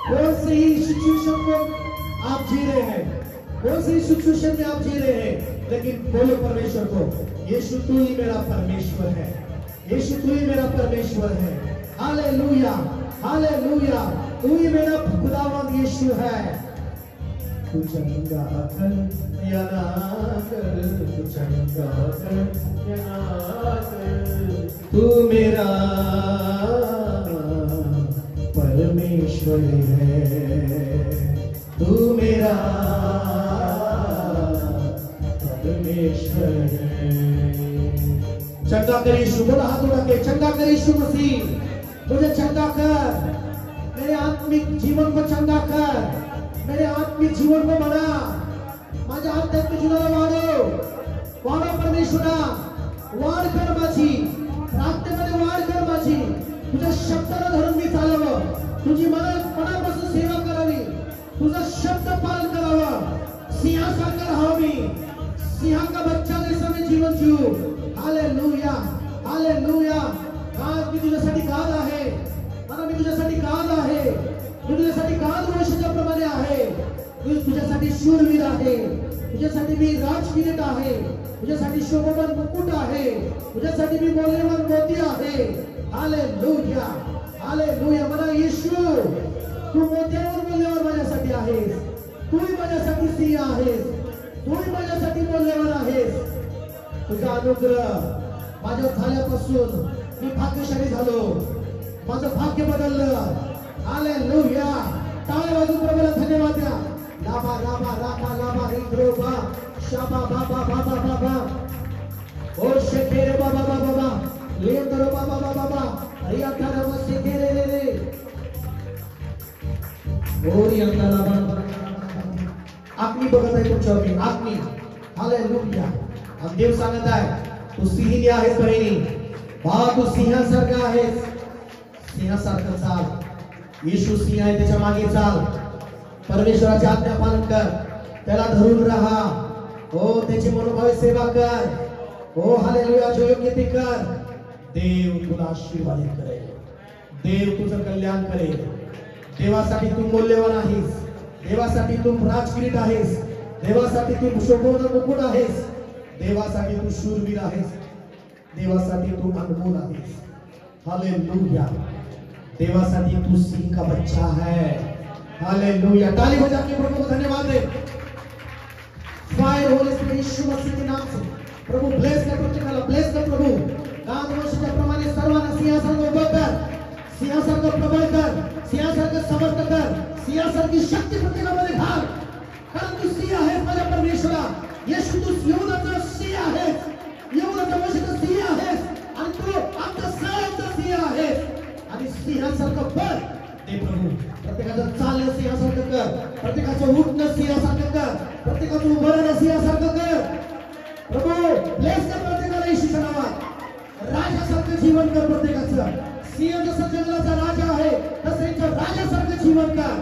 कौन से ही सिचुएशन को आप जी रहे हैं, कौन सी सिचुएशन में आप जी रहे हैं, लेकिन बोलो परमेश्वर को, यीशु तू ही मेरा परमेश्वर है, यीशु तू ही मेरा परमेश्वर है। हालेलुया, हालेलुया, तू ही मेरा खुदावंद यीशु है। तू चंगा कर या ना कर, तू चंगा कर या ना कर, तू मेरा परमेश्वर है, तू मेरा परमेश्वर है। चंगा कर यीशु, बोला हाथ उठा के, चंगा कर यीशु मसीह, मुझे चंगा कर, मेरे आत्मिक जीवन को चंगा कर, मेरे आत्मिक जीवन को बना, माझ्या आध्यात्मिक जीवनाला वाढव परमेश्वरा, वाढ कर माझी, प्रार्थनेमध्ये वाढ कर माझी, तुझ्या शब्दाला धरून मी चालावं, तुझी मनापासून सेवा करावी, तुझा शब्द पालन करावा, सिंहासारखा राहावं मी, सिंह का बच्चा जैसा मैं जीवन जीऊ। Hallelujah, hallelujah. आज मी तुझ्यासाठी गाद आहे, मला मी तुझ्यासाठी गाद आहे, मी तुझ्यासाठी गाद वंशाच्या प्रमाणे आहे, मी तुझ्यासाठी शूरवीर आहे, तुझ्यासाठी मी राजकिरीट आहे, तुझ्यासाठी शोभमान मुकुट आहे, तुझ्यासाठी मी मौल्यवान मोती आहे। Hallelujah, hallelujah. मला येशू, तू मोत्यावर मौल्यवान माझ्यासाठी आहेस, तूही माझ्यासाठी सिंह आहेस, तूही माझ्यासाठी मौल्यवान आहेस। तुझा अनुग्रह माझ्या झाल्यापासून मी भाग्यशाली झालो, माझं भाग्य बदललं। हालेलुया। टाळ्या वाजवून प्रभूला धन्यवाद द्या। लाभा लाभा लाभा लाभा रिद्रोबा शाबा बाबा बाबा बाबा ओ शेकेरे बाबा बाबा बाबा लेंदरो बाबा बाबा बाबा रिया थारा शेकेरे रे रे ओरी अंगाला बाबा आत्मी बघत आहे तुमच्यावर, मी आत्मी। हालेलुया। आणि देव सांगत आहे तू सिंहिणी आहेस बहिणी, बा तू सिंहासारखा आहेस, सिंहासारखं चाल। येशू सिंह आहे, त्याच्या मागे चाल, परमेश्वराची आज्ञा पालन कर, त्याला धरून राहा, हो त्याची मनोभावे सेवा कर, हो हालेलुया, जो योग्य ते कर। देव तुला आशीर्वादित करेल, देव तुझं कल्याण करेल। देवासाठी तू मौल्यवान आहेस, देवासाठी तू राजकिरीट आहेस, देवासाठी तू शोभोन मुकुट आहेस, देवासाठी तू शूरवीर आहेस, देवासाठी तू अनमोल आहेस। हालेलुया। देवासाठी तू सिंह का बच्चा है। हालेलुया। ताली बजा के प्रभु को धन्यवाद दे। फायर होली स्पिरिट यीशु मसीह के नाम से प्रभु ब्लेस कर, प्रत्येकाला ब्लेस कर प्रभु। गान वर्षाच्या प्रमाणे सर्वांना सिंहासनावर उभं कर, सिंहासारखं प्रबळ कर, सिंहासारखं समर्थ कर, सिंहासारखी शक्ती प्रत्येकामध्ये घाल, कारण तू सिंह आहेस माझ्या परमेश्वरा। येशू तू यहूदाचा सिंह आहेस, यहूदाच्या वंशाचा सिंह आहेस, आणि तू आमच्या सगळ्यांचा सिंह आहेस, आणि सिंहासारखं बळ दे प्रभू। प्रत्येकाचं चालणं सिंहासारखं कर, प्रत्येकाचं उठणं सिंहासारखं कर, प्रत्येकाचं उभं राहणं सिंहासारखं कर प्रभू। ब्लेस कर प्रत्येकाला येशूच्या नावात, राजासारखं जीवन कर प्रत्येकाचं। सिंह जसं जंगलाचा राजा आहे तसं इथं राजासारखं जीवन कर।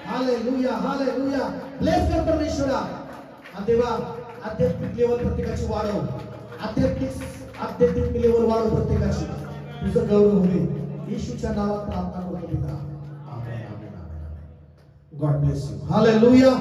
Hallelujah, hallelujah. ब्लेस कर परमेश्वरा। आणि देवा आध्यात्मिक लेवल प्रत्येकाची वाढव, आध्यात्मिक लेवल वाढव प्रत्येकाची, तुझं गौरव होईल। येशूच्या नावात प्रार्थना करतो पिता, amen, amen, amen. God bless you. Hallelujah.